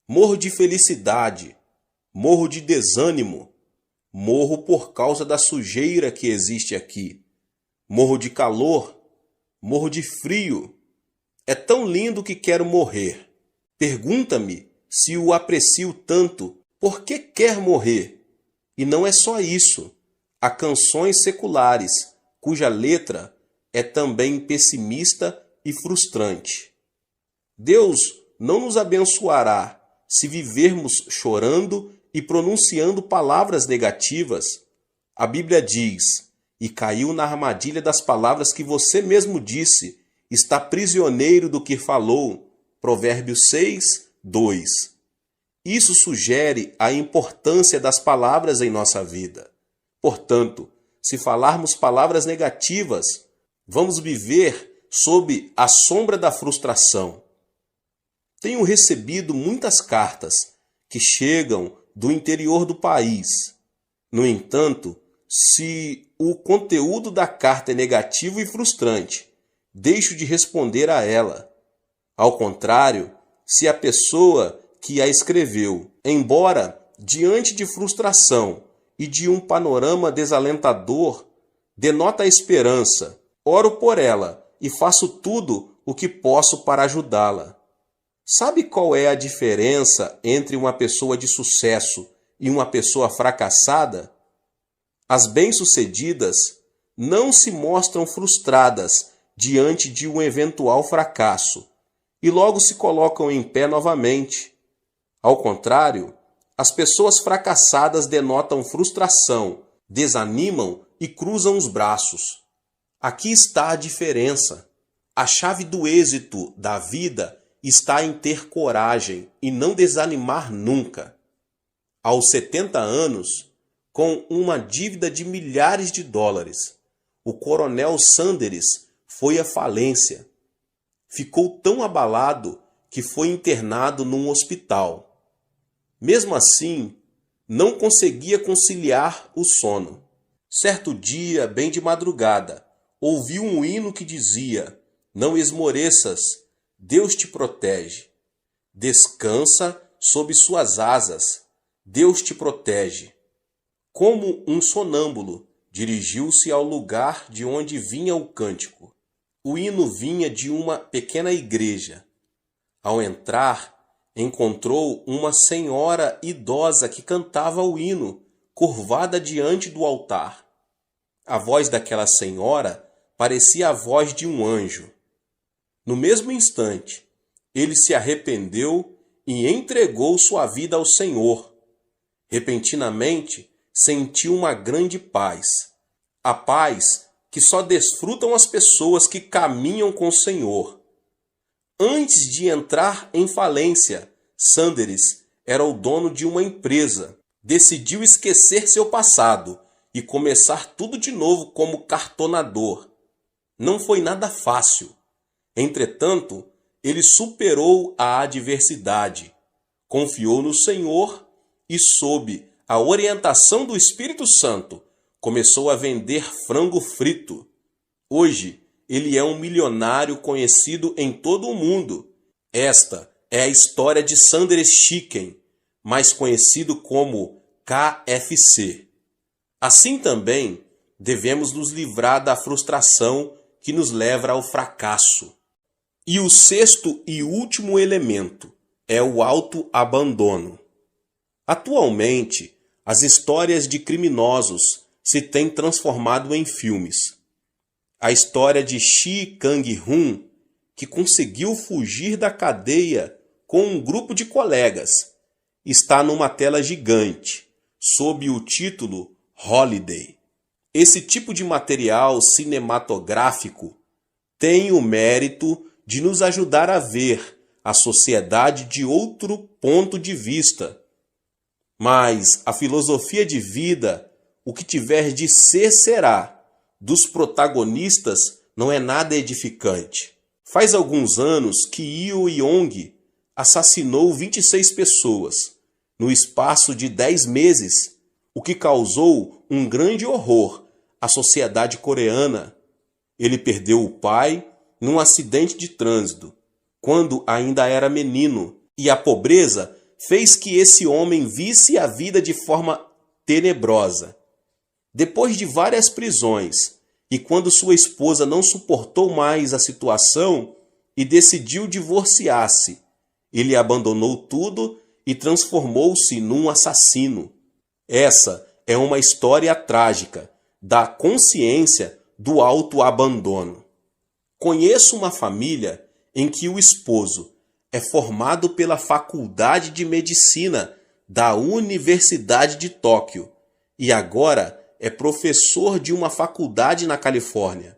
Morro de felicidade, morro de desânimo, morro por causa da sujeira que existe aqui. Morro de calor, morro de frio. É tão lindo que quero morrer. Pergunta-me se o aprecio tanto, por que quer morrer? E não é só isso. Há canções seculares, cuja letra é também pessimista e frustrante. Deus não nos abençoará se vivermos chorando e pronunciando palavras negativas. A Bíblia diz: e caiu na armadilha das palavras que você mesmo disse, está prisioneiro do que falou. Provérbios 6, 2. Isso sugere a importância das palavras em nossa vida. Portanto, se falarmos palavras negativas, vamos viver sob a sombra da frustração. Tenho recebido muitas cartas que chegam do interior do país. No entanto, se o conteúdo da carta é negativo e frustrante, deixo de responder a ela. Ao contrário, se a pessoa que a escreveu, embora diante de frustração e de um panorama desalentador, denota a esperança, oro por ela e faço tudo o que posso para ajudá-la. Sabe qual é a diferença entre uma pessoa de sucesso e uma pessoa fracassada? As bem-sucedidas não se mostram frustradas diante de um eventual fracasso e logo se colocam em pé novamente. Ao contrário, as pessoas fracassadas denotam frustração, desanimam e cruzam os braços. Aqui está a diferença. A chave do êxito da vida está em ter coragem e não desanimar nunca. Aos 70 anos, com uma dívida de milhares de dólares, o coronel Sanders foi à falência. Ficou tão abalado que foi internado num hospital. Mesmo assim, não conseguia conciliar o sono. Certo dia, bem de madrugada, ouviu um hino que dizia: não esmoreças, Deus te protege. Descansa sob suas asas, Deus te protege. Como um sonâmbulo, dirigiu-se ao lugar de onde vinha o cântico. O hino vinha de uma pequena igreja. Ao entrar, encontrou uma senhora idosa que cantava o hino, curvada diante do altar. A voz daquela senhora parecia a voz de um anjo. No mesmo instante, ele se arrependeu e entregou sua vida ao Senhor. Repentinamente, sentiu uma grande paz. A paz que só desfrutam as pessoas que caminham com o Senhor. Antes de entrar em falência, Sanders era o dono de uma empresa. Decidiu esquecer seu passado e começar tudo de novo como cartonador. Não foi nada fácil. Entretanto, ele superou a adversidade, confiou no Senhor e, sob a orientação do Espírito Santo, começou a vender frango frito. Hoje, ele é um milionário conhecido em todo o mundo. Esta é a história de Sanders Chicken, mais conhecido como KFC. Assim também, devemos nos livrar da frustração que nos leva ao fracasso. E o sexto e último elemento é o autoabandono. Atualmente, as histórias de criminosos se têm transformado em filmes. A história de Shi Kang-hun, que conseguiu fugir da cadeia com um grupo de colegas, está numa tela gigante, sob o título Holiday. Esse tipo de material cinematográfico tem o mérito de nos ajudar a ver a sociedade de outro ponto de vista. Mas a filosofia de vida, o que tiver de ser será, dos protagonistas não é nada edificante. Faz alguns anos que Yu Yong assassinou 26 pessoas no espaço de 10 meses, o que causou um grande horror à sociedade coreana. Ele perdeu o pai num acidente de trânsito, quando ainda era menino, e a pobreza fez que esse homem visse a vida de forma tenebrosa. Depois de várias prisões, e quando sua esposa não suportou mais a situação e decidiu divorciar-se, ele abandonou tudo e transformou-se num assassino. Essa é uma história trágica da consciência do autoabandono. Conheço uma família em que o esposo é formado pela Faculdade de Medicina da Universidade de Tóquio e agora é professor de uma faculdade na Califórnia.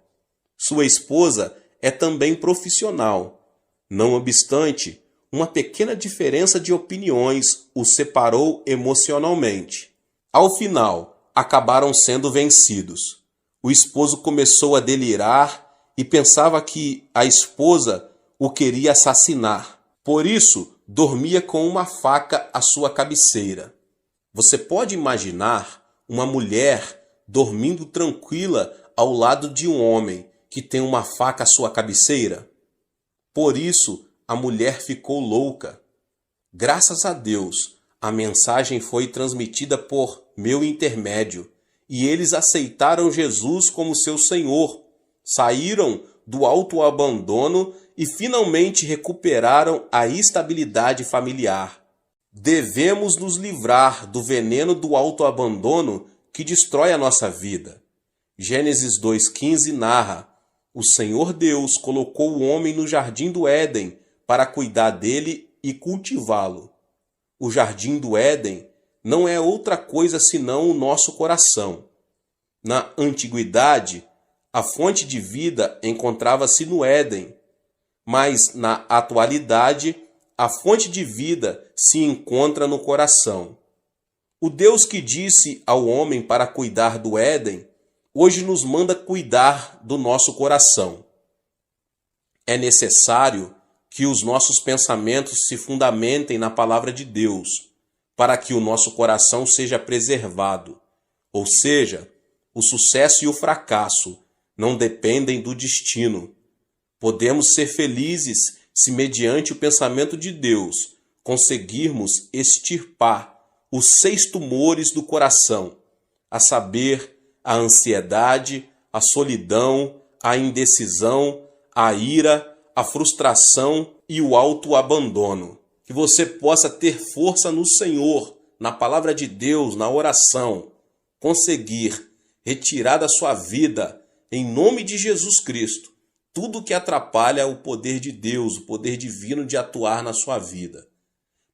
Sua esposa é também profissional. Não obstante, uma pequena diferença de opiniões os separou emocionalmente. Ao final, acabaram sendo vencidos. O esposo começou a delirar e pensava que a esposa o queria assassinar. Por isso, dormia com uma faca à sua cabeceira. Você pode imaginar uma mulher dormindo tranquila ao lado de um homem que tem uma faca à sua cabeceira? Por isso, a mulher ficou louca. Graças a Deus, a mensagem foi transmitida por meu intermédio e eles aceitaram Jesus como seu Senhor, saíram do autoabandono e finalmente recuperaram a estabilidade familiar. Devemos nos livrar do veneno do autoabandono que destrói a nossa vida. Gênesis 2,15 narra: o Senhor Deus colocou o homem no jardim do Éden para cuidar dele e cultivá-lo. O jardim do Éden não é outra coisa senão o nosso coração. Na antiguidade, a fonte de vida encontrava-se no Éden, mas na atualidade, a fonte de vida se encontra no coração. O Deus que disse ao homem para cuidar do Éden, hoje nos manda cuidar do nosso coração. É necessário que os nossos pensamentos se fundamentem na palavra de Deus, para que o nosso coração seja preservado. Ou seja, o sucesso e o fracasso não dependem do destino. Podemos ser felizes se, mediante o pensamento de Deus, conseguirmos extirpar os 6 tumores do coração, a saber, a ansiedade, a solidão, a indecisão, a ira, a frustração e o autoabandono. Que você possa ter força no Senhor, na palavra de Deus, na oração, conseguir retirar da sua vida, em nome de Jesus Cristo, tudo que atrapalha o poder de Deus, o poder divino de atuar na sua vida.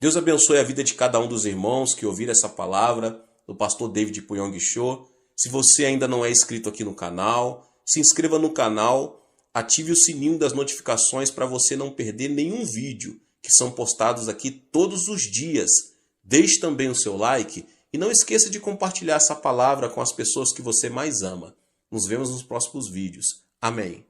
Deus abençoe a vida de cada um dos irmãos que ouviram essa palavra do pastor David Puyong Cho. Se você ainda não é inscrito aqui no canal, se inscreva no canal, ative o sininho das notificações para você não perder nenhum vídeo que são postados aqui todos os dias. Deixe também o seu like e não esqueça de compartilhar essa palavra com as pessoas que você mais ama. Nos vemos nos próximos vídeos. Amém.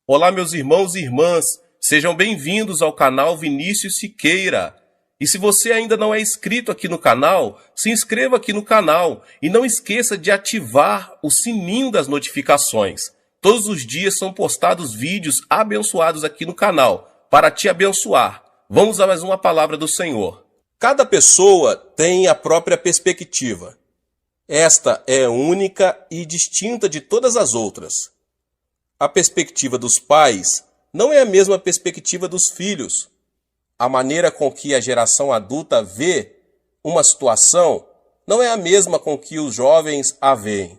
Olá, meus irmãos e irmãs. Sejam bem-vindos ao canal Vinícius Siqueira. E se você ainda não é inscrito aqui no canal, se inscreva aqui no canal e não esqueça de ativar o sininho das notificações. Todos os dias são postados vídeos abençoados aqui no canal para te abençoar. Vamos a mais uma palavra do Senhor. Cada pessoa tem a própria perspectiva. Esta é única e distinta de todas as outras. A perspectiva dos pais não é a mesma perspectiva dos filhos. A maneira com que a geração adulta vê uma situação não é a mesma com que os jovens a veem.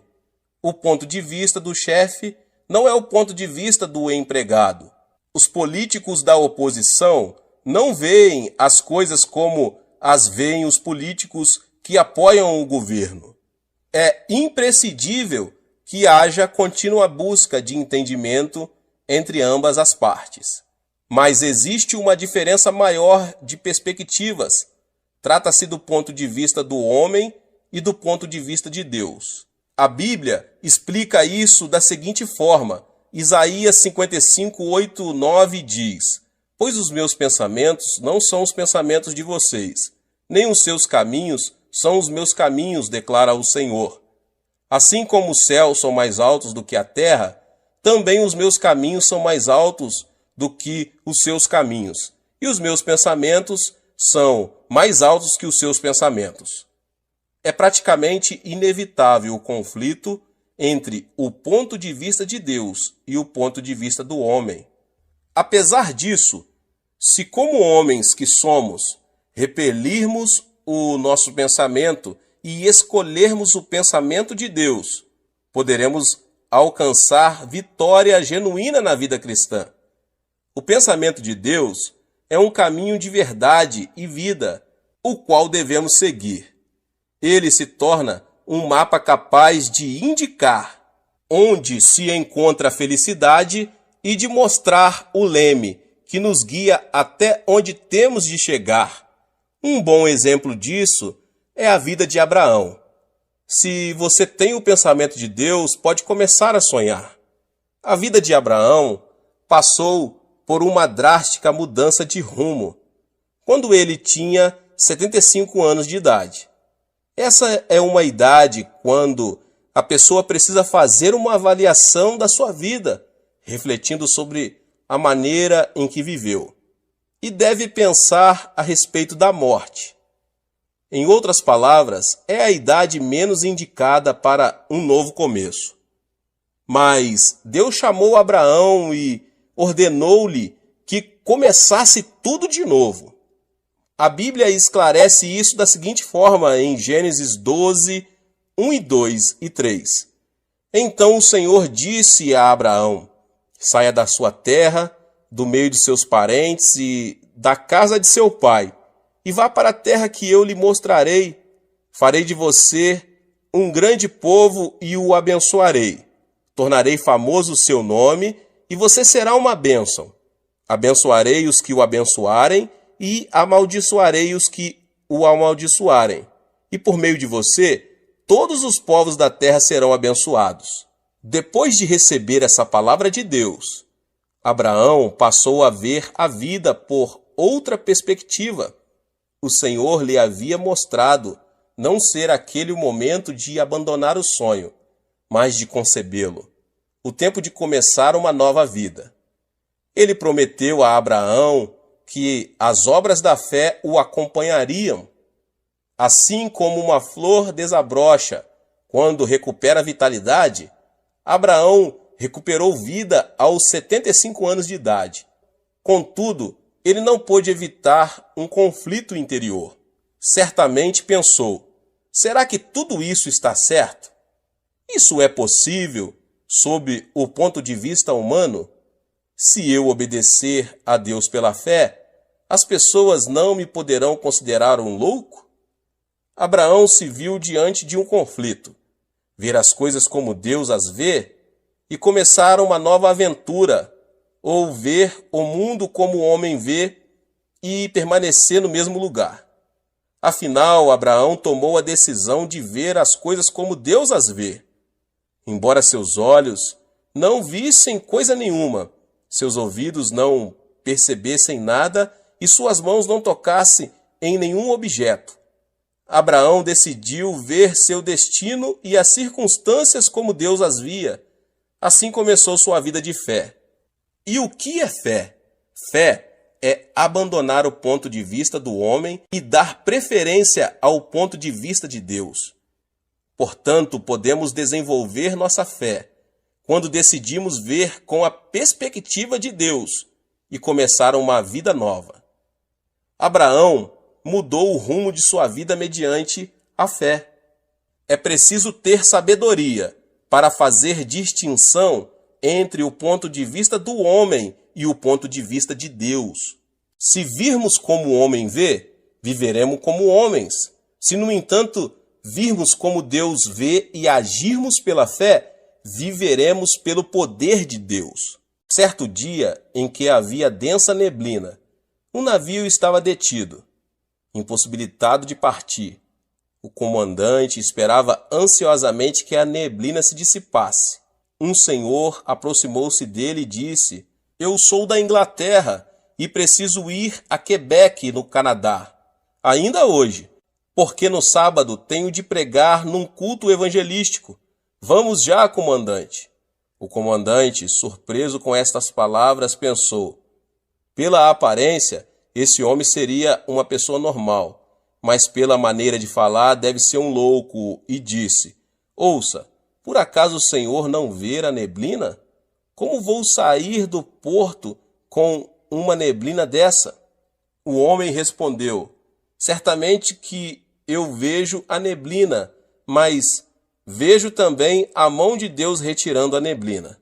O ponto de vista do chefe não é o ponto de vista do empregado. Os políticos da oposição não veem as coisas como as veem os políticos que apoiam o governo. É imprescindível que haja contínua busca de entendimento entre ambas as partes. Mas existe uma diferença maior de perspectivas. Trata-se do ponto de vista do homem e do ponto de vista de Deus. A Bíblia explica isso da seguinte forma. Isaías 55, 8, 9 diz: pois os meus pensamentos não são os pensamentos de vocês, nem os seus caminhos são os meus caminhos, declara o Senhor. Assim como os céus são mais altos do que a terra, também os meus caminhos são mais altos do que os seus caminhos, e os meus pensamentos são mais altos que os seus pensamentos. É praticamente inevitável o conflito entre o ponto de vista de Deus e o ponto de vista do homem. Apesar disso, se como homens que somos repelirmos o nosso pensamento e escolhermos o pensamento de Deus, poderemos alcançar vitória genuína na vida cristã. O pensamento de Deus é um caminho de verdade e vida, o qual devemos seguir. Ele se torna um mapa capaz de indicar onde se encontra a felicidade e de mostrar o leme que nos guia até onde temos de chegar. Um bom exemplo disso é a vida de Abraão. Se você tem o pensamento de Deus, pode começar a sonhar. A vida de Abraão passou por uma drástica mudança de rumo, quando ele tinha 75 anos de idade. Essa é uma idade quando a pessoa precisa fazer uma avaliação da sua vida, refletindo sobre a maneira em que viveu, e deve pensar a respeito da morte. Em outras palavras, é a idade menos indicada para um novo começo. Mas Deus chamou Abraão e ordenou-lhe que começasse tudo de novo. A Bíblia esclarece isso da seguinte forma em Gênesis 12, 1 e 2 e 3. Então o Senhor disse a Abraão: saia da sua terra, do meio de seus parentes e da casa de seu pai, e vá para a terra que eu lhe mostrarei. Farei de você um grande povo e o abençoarei. Tornarei famoso o seu nome e você será uma bênção. Abençoarei os que o abençoarem e amaldiçoarei os que o amaldiçoarem. E por meio de você, todos os povos da terra serão abençoados. Depois de receber essa palavra de Deus, Abraão passou a ver a vida por outra perspectiva. O Senhor lhe havia mostrado não ser aquele o momento de abandonar o sonho, mas de concebê-lo, o tempo de começar uma nova vida. Ele prometeu a Abraão que as obras da fé o acompanhariam. Assim como uma flor desabrocha quando recupera a vitalidade, Abraão recuperou vida aos 75 anos de idade. Contudo, ele não pôde evitar um conflito interior. Certamente pensou: será que tudo isso está certo? Isso é possível sob o ponto de vista humano? Se eu obedecer a Deus pela fé, as pessoas não me poderão considerar um louco? Abraão se viu diante de um conflito: ver as coisas como Deus as vê e começar uma nova aventura, ou ver o mundo como o homem vê e permanecer no mesmo lugar. Afinal, Abraão tomou a decisão de ver as coisas como Deus as vê. Embora seus olhos não vissem coisa nenhuma, seus ouvidos não percebessem nada e suas mãos não tocassem em nenhum objeto, Abraão decidiu ver seu destino e as circunstâncias como Deus as via. Assim começou sua vida de fé. E o que é fé? Fé é abandonar o ponto de vista do homem e dar preferência ao ponto de vista de Deus. Portanto, podemos desenvolver nossa fé quando decidimos ver com a perspectiva de Deus e começar uma vida nova. Abraão mudou o rumo de sua vida mediante a fé. É preciso ter sabedoria para fazer distinção entre o ponto de vista do homem e o ponto de vista de Deus. Se virmos como o homem vê, viveremos como homens. Se, no entanto, virmos como Deus vê e agirmos pela fé, viveremos pelo poder de Deus. Certo dia em que havia densa neblina, um navio estava detido, impossibilitado de partir. O comandante esperava ansiosamente que a neblina se dissipasse. Um senhor aproximou-se dele e disse: "Eu sou da Inglaterra e preciso ir a Quebec, no Canadá, ainda hoje, porque no sábado tenho de pregar num culto evangelístico. Vamos já, comandante." O comandante, surpreso com estas palavras, pensou: pela aparência, esse homem seria uma pessoa normal, mas pela maneira de falar deve ser um louco, e disse: "Ouça, por acaso o senhor não vê a neblina? Como vou sair do porto com uma neblina dessa?" O homem respondeu: Certamente que eu vejo a neblina, mas vejo também a mão de Deus retirando a neblina.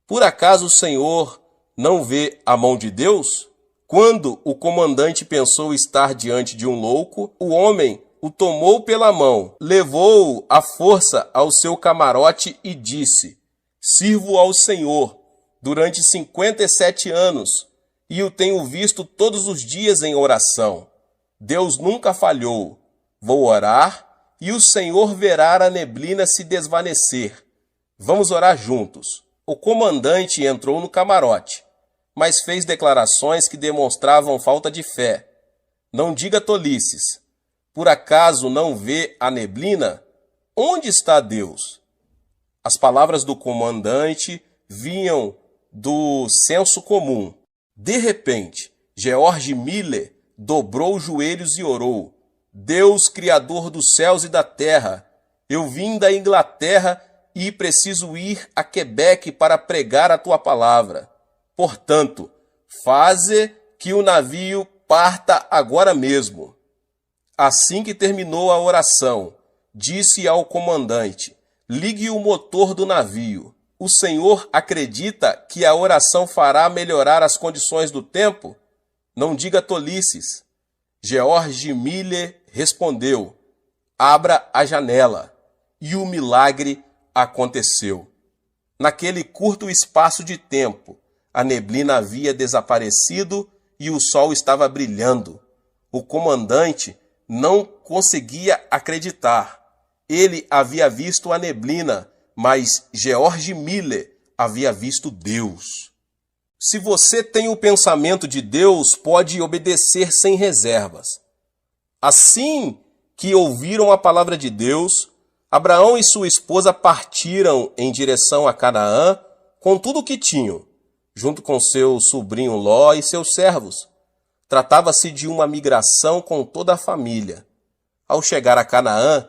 Por acaso o Senhor não vê a mão de Deus? Quando o comandante pensou estar diante de um louco, o homem o tomou pela mão, levou-o à força ao seu camarote e disse: Sirvo ao Senhor durante 57 anos e o tenho visto todos os dias em oração. Deus nunca falhou. Vou orar e o Senhor verá a neblina se desvanecer. Vamos orar juntos. O comandante entrou no camarote, mas fez declarações que demonstravam falta de fé. Não diga tolices. Por acaso não vê a neblina? Onde está Deus? As palavras do comandante vinham do senso comum. De repente, George Miller dobrou os joelhos e orou: Deus, Criador dos céus e da terra, eu vim da Inglaterra e preciso ir a Quebec para pregar a tua palavra. Portanto, faze que o navio parta agora mesmo. Assim que terminou a oração, disse ao comandante: ligue o motor do navio. O senhor acredita que a oração fará melhorar as condições do tempo? Não diga tolices. George Miller respondeu: abra a janela. E o milagre aconteceu. Naquele curto espaço de tempo, a neblina havia desaparecido e o sol estava brilhando. O comandante não conseguia acreditar. Ele havia visto a neblina, mas George Miller havia visto Deus. Se você tem o pensamento de Deus, pode obedecer sem reservas. Assim que ouviram a palavra de Deus, Abraão e sua esposa partiram em direção a Canaã com tudo o que tinham, junto com seu sobrinho Ló e seus servos. Tratava-se de uma migração com toda a família. Ao chegar a Canaã,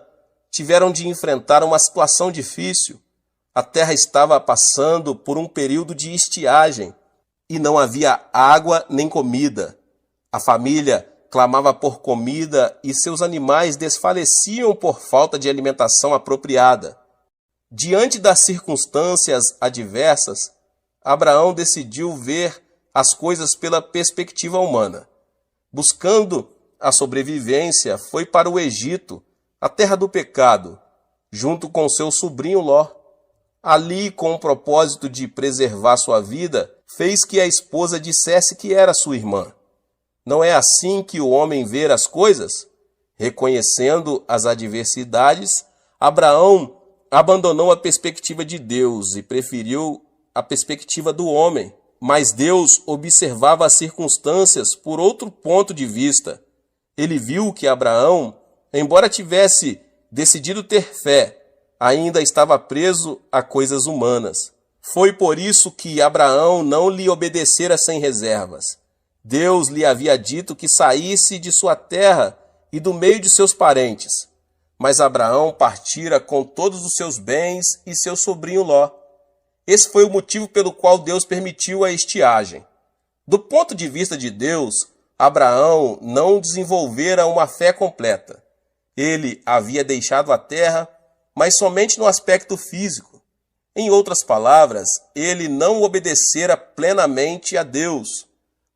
tiveram de enfrentar uma situação difícil. A terra estava passando por um período de estiagem e não havia água nem comida. A família clamava por comida e seus animais desfaleciam por falta de alimentação apropriada. Diante das circunstâncias adversas, Abraão decidiu ver as coisas pela perspectiva humana. Buscando a sobrevivência, foi para o Egito, a terra do pecado, junto com seu sobrinho Ló. Ali, com o propósito de preservar sua vida, fez que a esposa dissesse que era sua irmã. Não é assim que o homem vê as coisas? Reconhecendo as adversidades, Abraão abandonou a perspectiva de Deus e preferiu a perspectiva do homem. Mas Deus observava as circunstâncias por outro ponto de vista. Ele viu que Abraão, embora tivesse decidido ter fé, ainda estava preso a coisas humanas. Foi por isso que Abraão não lhe obedecera sem reservas. Deus lhe havia dito que saísse de sua terra e do meio de seus parentes. Mas Abraão partira com todos os seus bens e seu sobrinho Ló. Esse foi o motivo pelo qual Deus permitiu a estiagem. Do ponto de vista de Deus, Abraão não desenvolvera uma fé completa. Ele havia deixado a terra, mas somente no aspecto físico. Em outras palavras, ele não obedecera plenamente a Deus.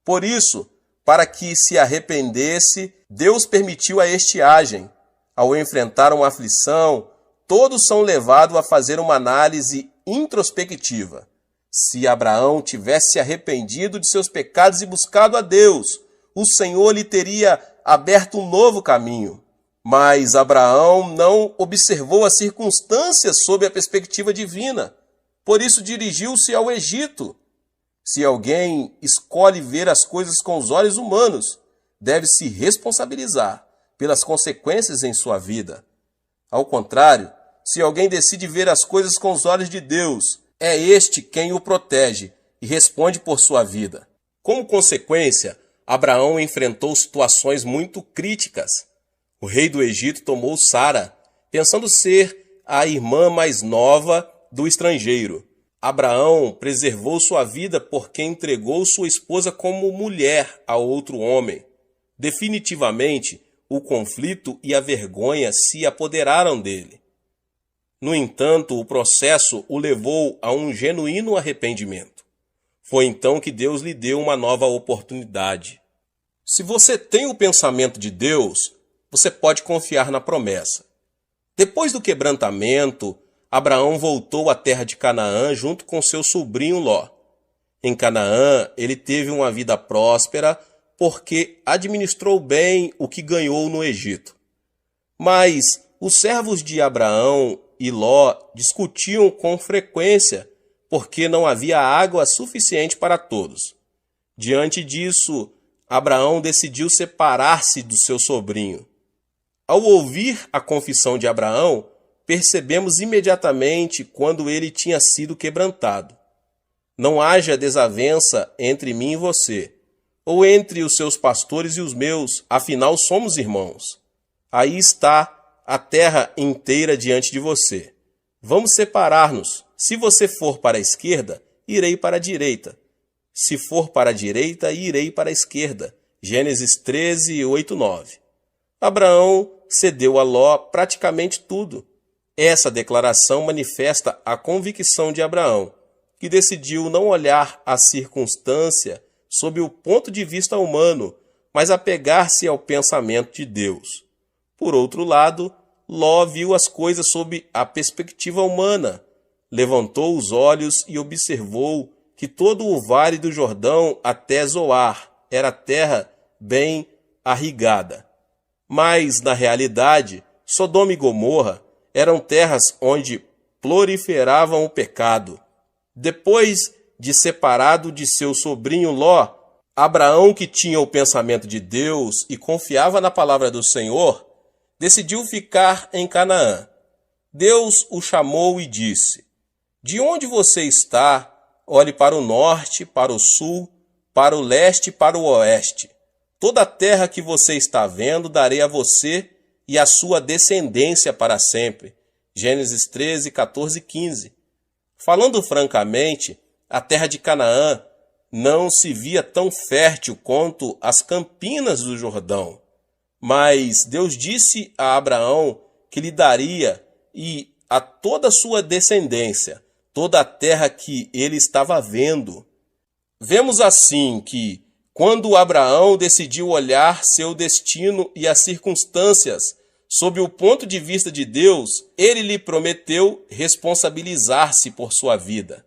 Por isso, para que se arrependesse, Deus permitiu a estiagem. Ao enfrentar uma aflição, todos são levados a fazer uma análise introspectiva. Se Abraão tivesse arrependido de seus pecados e buscado a Deus, o Senhor lhe teria aberto um novo caminho. Mas Abraão não observou as circunstâncias sob a perspectiva divina. Por isso dirigiu-se ao Egito. Se alguém escolhe ver as coisas com os olhos humanos, deve se responsabilizar pelas consequências em sua vida. Ao contrário, se alguém decide ver as coisas com os olhos de Deus, é este quem o protege e responde por sua vida. Como consequência, Abraão enfrentou situações muito críticas. O rei do Egito tomou Sara, pensando ser a irmã mais nova do estrangeiro. Abraão preservou sua vida porque entregou sua esposa como mulher a outro homem. Definitivamente, o conflito e a vergonha se apoderaram dele. No entanto, o processo o levou a um genuíno arrependimento. Foi então que Deus lhe deu uma nova oportunidade. Se você tem o pensamento de Deus, você pode confiar na promessa. Depois do quebrantamento, Abraão voltou à terra de Canaã junto com seu sobrinho Ló. Em Canaã, ele teve uma vida próspera porque administrou bem o que ganhou no Egito. Mas os servos de Abraão e Ló discutiam com frequência porque não havia água suficiente para todos. Diante disso, Abraão decidiu separar-se do seu sobrinho. Ao ouvir a confissão de Abraão, percebemos imediatamente quando ele tinha sido quebrantado. Não haja desavença entre mim e você, ou entre os seus pastores e os meus, afinal somos irmãos. Aí está a terra inteira diante de você. Vamos separar-nos. Se você for para a esquerda, irei para a direita. Se for para a direita, irei para a esquerda. Gênesis 13, 8, 9. Abraão cedeu a Ló praticamente tudo. Essa declaração manifesta a convicção de Abraão, que decidiu não olhar a circunstância sob o ponto de vista humano, mas apegar-se ao pensamento de Deus. Por outro lado, Ló viu as coisas sob a perspectiva humana, levantou os olhos e observou que todo o vale do Jordão até Zoar era terra bem irrigada. Mas, na realidade, Sodoma e Gomorra eram terras onde proliferavam o pecado. Depois de separado de seu sobrinho Ló, Abraão, que tinha o pensamento de Deus e confiava na palavra do Senhor, decidiu ficar em Canaã. Deus o chamou e disse: "De onde você está, olhe para o norte, para o sul, para o leste e para o oeste. Toda a terra que você está vendo darei a você e a sua descendência para sempre." Gênesis 13, 14 e 15. Falando francamente, a terra de Canaã não se via tão fértil quanto as campinas do Jordão. Mas Deus disse a Abraão que lhe daria e a toda a sua descendência toda a terra que ele estava vendo. Vemos assim que, quando Abraão decidiu olhar seu destino e as circunstâncias sob o ponto de vista de Deus, ele lhe prometeu responsabilizar-se por sua vida.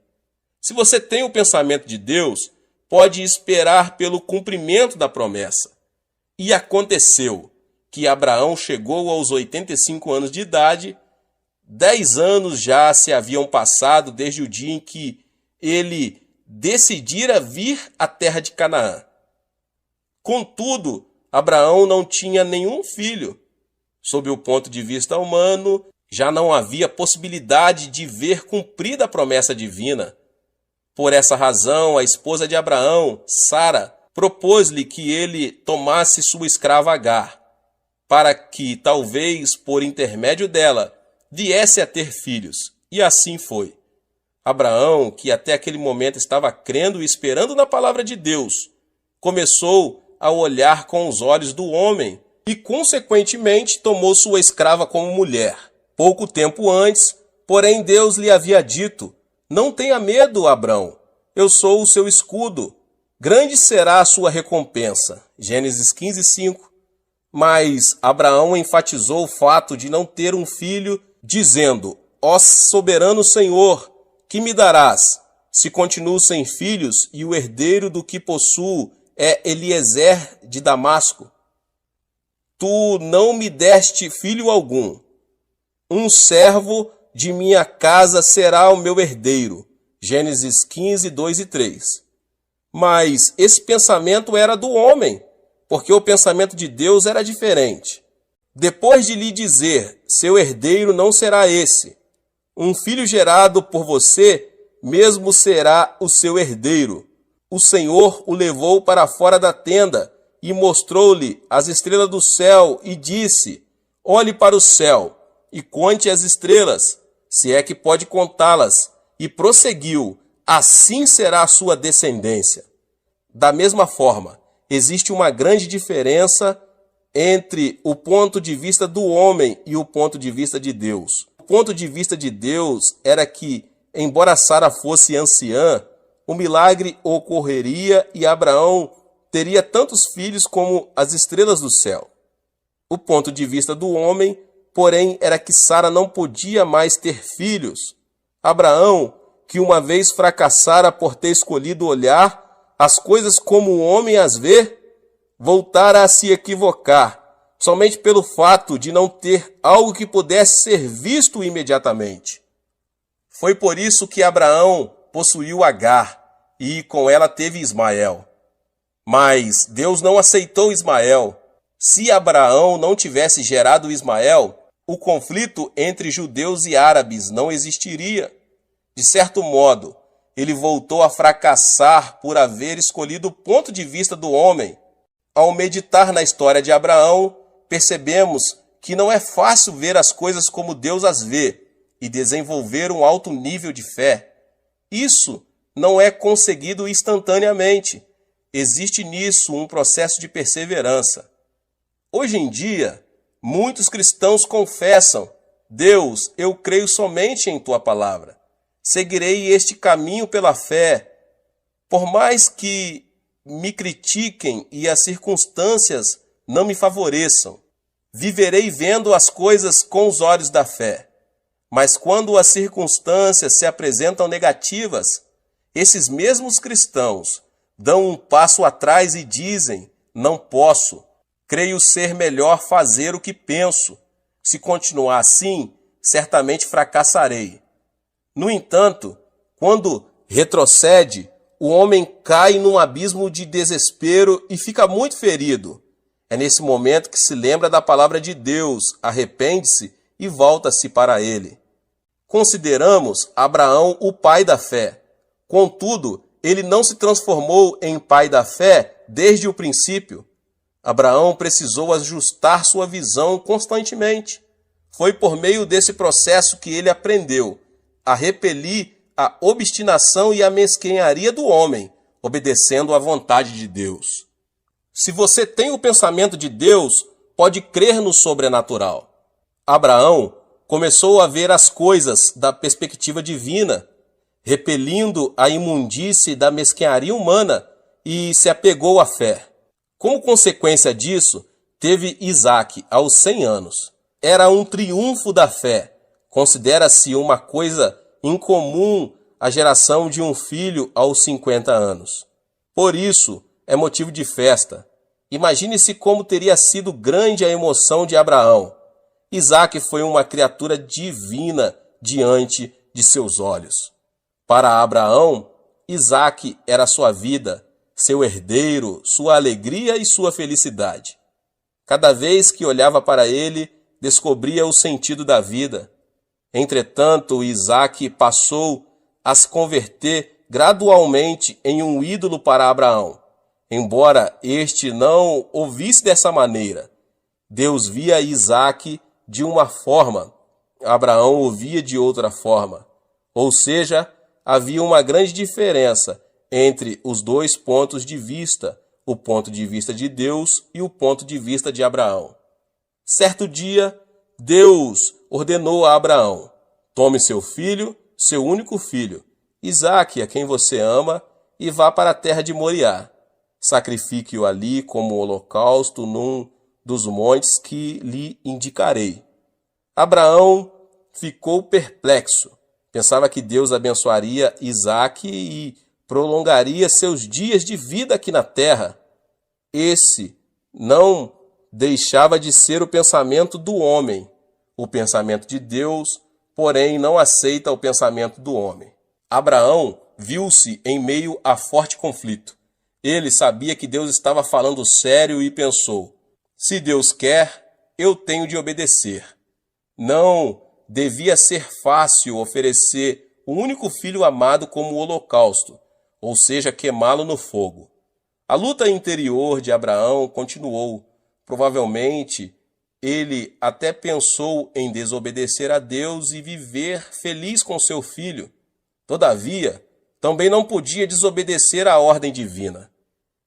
Se você tem o pensamento de Deus, pode esperar pelo cumprimento da promessa. E aconteceu que Abraão chegou aos 85 anos de idade. 10 anos já se haviam passado desde o dia em que ele decidira vir à terra de Canaã. Contudo, Abraão não tinha nenhum filho. Sob o ponto de vista humano, já não havia possibilidade de ver cumprida a promessa divina. Por essa razão, a esposa de Abraão, Sara, propôs-lhe que ele tomasse sua escrava Agar, para que, talvez, por intermédio dela, viesse a ter filhos. E assim foi. Abraão, que até aquele momento estava crendo e esperando na palavra de Deus, começou a olhar com os olhos do homem e, consequentemente, tomou sua escrava como mulher. Pouco tempo antes, porém, Deus lhe havia dito: "Não tenha medo, Abrão, eu sou o seu escudo. Grande será a sua recompensa." Gênesis 15, 5. Mas Abraão enfatizou o fato de não ter um filho, dizendo: "Ó soberano Senhor, que me darás, se continuo sem filhos e o herdeiro do que possuo é Eliezer de Damasco? Tu não me deste filho algum. Um servo de minha casa será o meu herdeiro." Gênesis 15, 2 e 3. Mas esse pensamento era do homem, porque o pensamento de Deus era diferente. Depois de lhe dizer: "Seu herdeiro não será esse. Um filho gerado por você mesmo será o seu herdeiro." O Senhor o levou para fora da tenda e mostrou-lhe as estrelas do céu e disse: "Olhe para o céu e conte as estrelas, se é que pode contá-las." E prosseguiu: "Assim será a sua descendência." Da mesma forma, existe uma grande diferença entre o ponto de vista do homem e o ponto de vista de Deus. O ponto de vista de Deus era que, embora Sara fosse anciã, o milagre ocorreria e Abraão teria tantos filhos como as estrelas do céu. O ponto de vista do homem, porém, era que Sara não podia mais ter filhos. Abraão, que uma vez fracassara por ter escolhido olhar as coisas como o homem as vê, voltara a se equivocar, somente pelo fato de não ter algo que pudesse ser visto imediatamente. Foi por isso que Abraão possuiu Agar e com ela teve Ismael. Mas Deus não aceitou Ismael. Se Abraão não tivesse gerado Ismael, o conflito entre judeus e árabes não existiria. De certo modo, ele voltou a fracassar por haver escolhido o ponto de vista do homem. Ao meditar na história de Abraão, percebemos que não é fácil ver as coisas como Deus as vê e desenvolver um alto nível de fé. Isso não é conseguido instantaneamente. Existe nisso um processo de perseverança. Hoje em dia, muitos cristãos confessam: Deus, eu creio somente em tua palavra. Seguirei este caminho pela fé. Por mais que me critiquem e as circunstâncias não me favoreçam, viverei vendo as coisas com os olhos da fé. Mas quando as circunstâncias se apresentam negativas, esses mesmos cristãos dão um passo atrás e dizem: não posso, creio ser melhor fazer o que penso. Se continuar assim, certamente fracassarei. No entanto, quando retrocede, o homem cai num abismo de desespero e fica muito ferido. É nesse momento que se lembra da palavra de Deus, arrepende-se e volta-se para ele. Consideramos Abraão o pai da fé. Contudo, ele não se transformou em pai da fé desde o princípio. Abraão precisou ajustar sua visão constantemente. Foi por meio desse processo que ele aprendeu a repelir a obstinação e a mesquinharia do homem, obedecendo à vontade de Deus. Se você tem o pensamento de Deus, pode crer no sobrenatural. Abraão começou a ver as coisas da perspectiva divina, repelindo a imundície da mesquinharia humana e se apegou à fé. Como consequência disso, teve Isaque aos 100 anos. Era um triunfo da fé. Considera-se uma coisa incomum a geração de um filho aos 50 anos. Por isso, é motivo de festa. Imagine-se como teria sido grande a emoção de Abraão. Isaque foi uma criatura divina diante de seus olhos. Para Abraão, Isaque era sua vida, seu herdeiro, sua alegria e sua felicidade. Cada vez que olhava para ele, descobria o sentido da vida. Entretanto, Isaque passou a se converter gradualmente em um ídolo para Abraão. Embora este não o visse dessa maneira, Deus via Isaque de uma forma, Abraão o via de outra forma. Ou seja, havia uma grande diferença entre os dois pontos de vista, o ponto de vista de Deus e o ponto de vista de Abraão. Certo dia, Deus ordenou a Abraão: tome seu filho, seu único filho, Isaque, a quem você ama, e vá para a terra de Moriá. Sacrifique-o ali como holocausto num dos montes que lhe indicarei. Abraão ficou perplexo. Pensava que Deus abençoaria Isaque e prolongaria seus dias de vida aqui na terra. Esse não deixava de ser o pensamento do homem. O pensamento de Deus, porém, não aceita o pensamento do homem. Abraão viu-se em meio a forte conflito. Ele sabia que Deus estava falando sério e pensou: se Deus quer, eu tenho de obedecer. Não devia ser fácil oferecer o único filho amado como holocausto, ou seja, queimá-lo no fogo. A luta interior de Abraão continuou. Provavelmente, ele até pensou em desobedecer a Deus e viver feliz com seu filho. Todavia, também não podia desobedecer à ordem divina.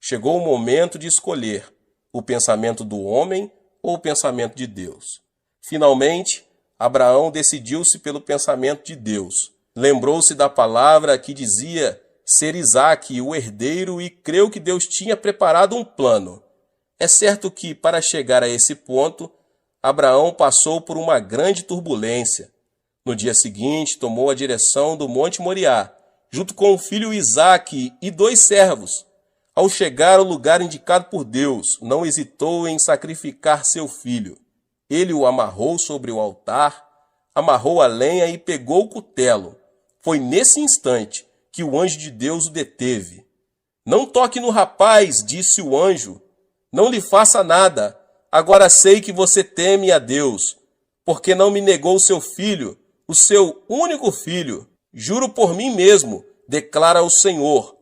Chegou o momento de escolher. o pensamento do homem ou o pensamento de Deus? Finalmente, Abraão decidiu-se pelo pensamento de Deus. Lembrou-se da palavra que dizia ser Isaque o herdeiro e creu que Deus tinha preparado um plano. É certo que, para chegar a esse ponto, Abraão passou por uma grande turbulência. No dia seguinte, tomou a direção do Monte Moriá, junto com o filho Isaque e 2 servos. Ao chegar ao lugar indicado por Deus, não hesitou em sacrificar seu filho. Ele o amarrou sobre o altar, amarrou a lenha e pegou o cutelo. Foi nesse instante que o anjo de Deus o deteve. Não toque no rapaz, disse o anjo. Não lhe faça nada. Agora sei que você teme a Deus, porque não me negou seu filho, o seu único filho. Juro por mim mesmo, declara o Senhor,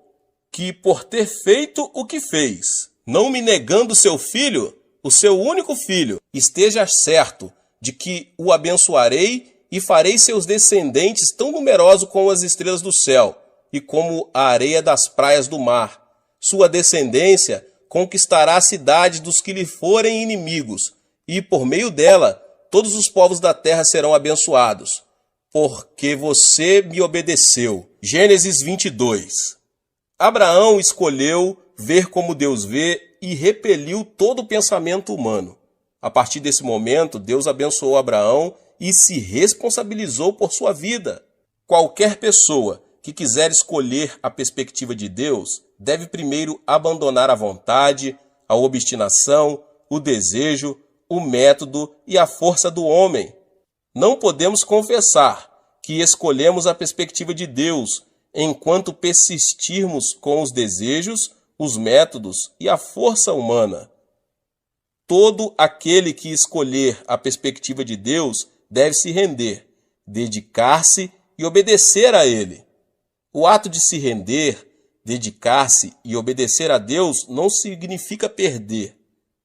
que por ter feito o que fez, não me negando seu filho, o seu único filho, esteja certo de que o abençoarei e farei seus descendentes tão numerosos como as estrelas do céu e como a areia das praias do mar. Sua descendência conquistará a cidade dos que lhe forem inimigos, e por meio dela todos os povos da terra serão abençoados, porque você me obedeceu. Gênesis 22. Abraão escolheu ver como Deus vê e repeliu todo o pensamento humano. A partir desse momento, Deus abençoou Abraão e se responsabilizou por sua vida. Qualquer pessoa que quiser escolher a perspectiva de Deus deve primeiro abandonar a vontade, a obstinação, o desejo, o método e a força do homem. Não podemos confessar que escolhemos a perspectiva de Deus enquanto persistirmos com os desejos, os métodos e a força humana. Todo aquele que escolher a perspectiva de Deus deve se render, dedicar-se e obedecer a Ele. O ato de se render, dedicar-se e obedecer a Deus não significa perder.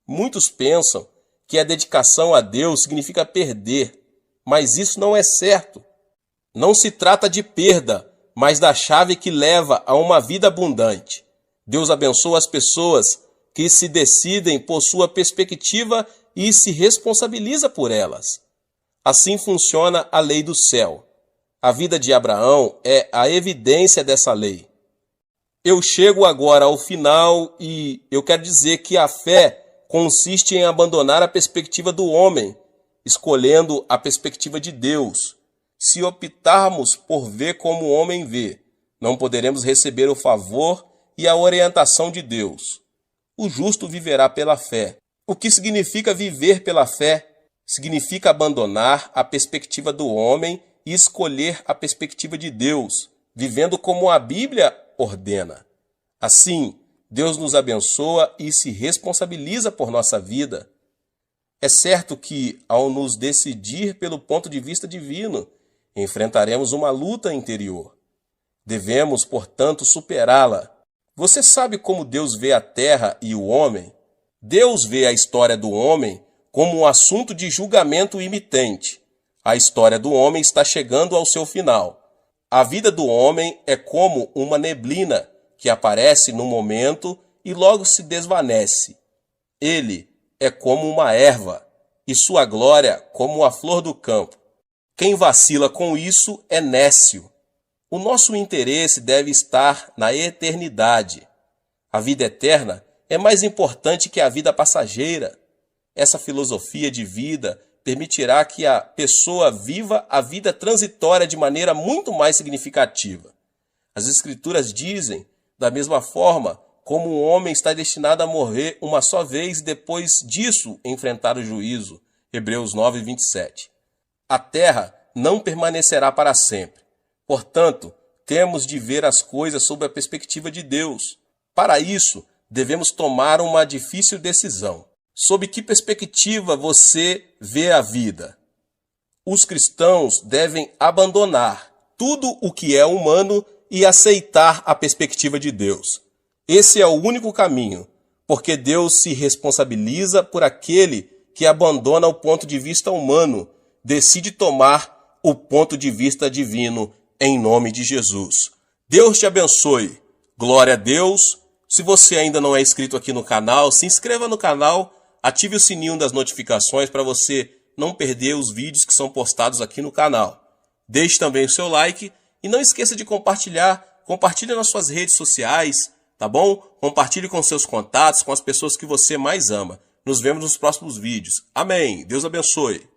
Muitos pensam que a dedicação a Deus significa perder, mas isso não é certo. Não se trata de perda, mas da chave que leva a uma vida abundante. Deus abençoa as pessoas que se decidem por sua perspectiva e se responsabiliza por elas. Assim funciona a lei do céu. A vida de Abraão é a evidência dessa lei. Eu chego agora ao final e eu quero dizer que a fé consiste em abandonar a perspectiva do homem, escolhendo a perspectiva de Deus. Se optarmos por ver como o homem vê, não poderemos receber o favor e a orientação de Deus. O justo viverá pela fé. O que significa viver pela fé? Significa abandonar a perspectiva do homem e escolher a perspectiva de Deus, vivendo como a Bíblia ordena. Assim, Deus nos abençoa e se responsabiliza por nossa vida. É certo que, ao nos decidir pelo ponto de vista divino, enfrentaremos uma luta interior. Devemos, portanto, superá-la. Você sabe como Deus vê a terra e o homem? Deus vê a história do homem como um assunto de julgamento imitente. A história do homem está chegando ao seu final. A vida do homem é como uma neblina que aparece num momento e logo se desvanece. Ele é como uma erva e sua glória como a flor do campo. Quem vacila com isso é nécio. O nosso interesse deve estar na eternidade. A vida eterna é mais importante que a vida passageira. Essa filosofia de vida permitirá que a pessoa viva a vida transitória de maneira muito mais significativa. As Escrituras dizem, da mesma forma, como um homem está destinado a morrer uma só vez e depois disso enfrentar o juízo. Hebreus 9, 27. A terra não permanecerá para sempre. Portanto, temos de ver as coisas sob a perspectiva de Deus. Para isso, devemos tomar uma difícil decisão. Sob que perspectiva você vê a vida? Os cristãos devem abandonar tudo o que é humano e aceitar a perspectiva de Deus. Esse é o único caminho, porque Deus se responsabiliza por aquele que abandona o ponto de vista humano, decide tomar o ponto de vista divino em nome de Jesus. Deus te abençoe. Glória a Deus Se você ainda não é inscrito aqui no canal, se inscreva no canal, ative o sininho das notificações para você não perder os vídeos que são postados aqui no canal. Deixe também o seu like e não esqueça de compartilhar. Compartilhe nas suas redes sociais, tá bom? Compartilhe com seus contatos, com as pessoas que você mais ama. Nos vemos nos próximos vídeos. Amém. Deus abençoe.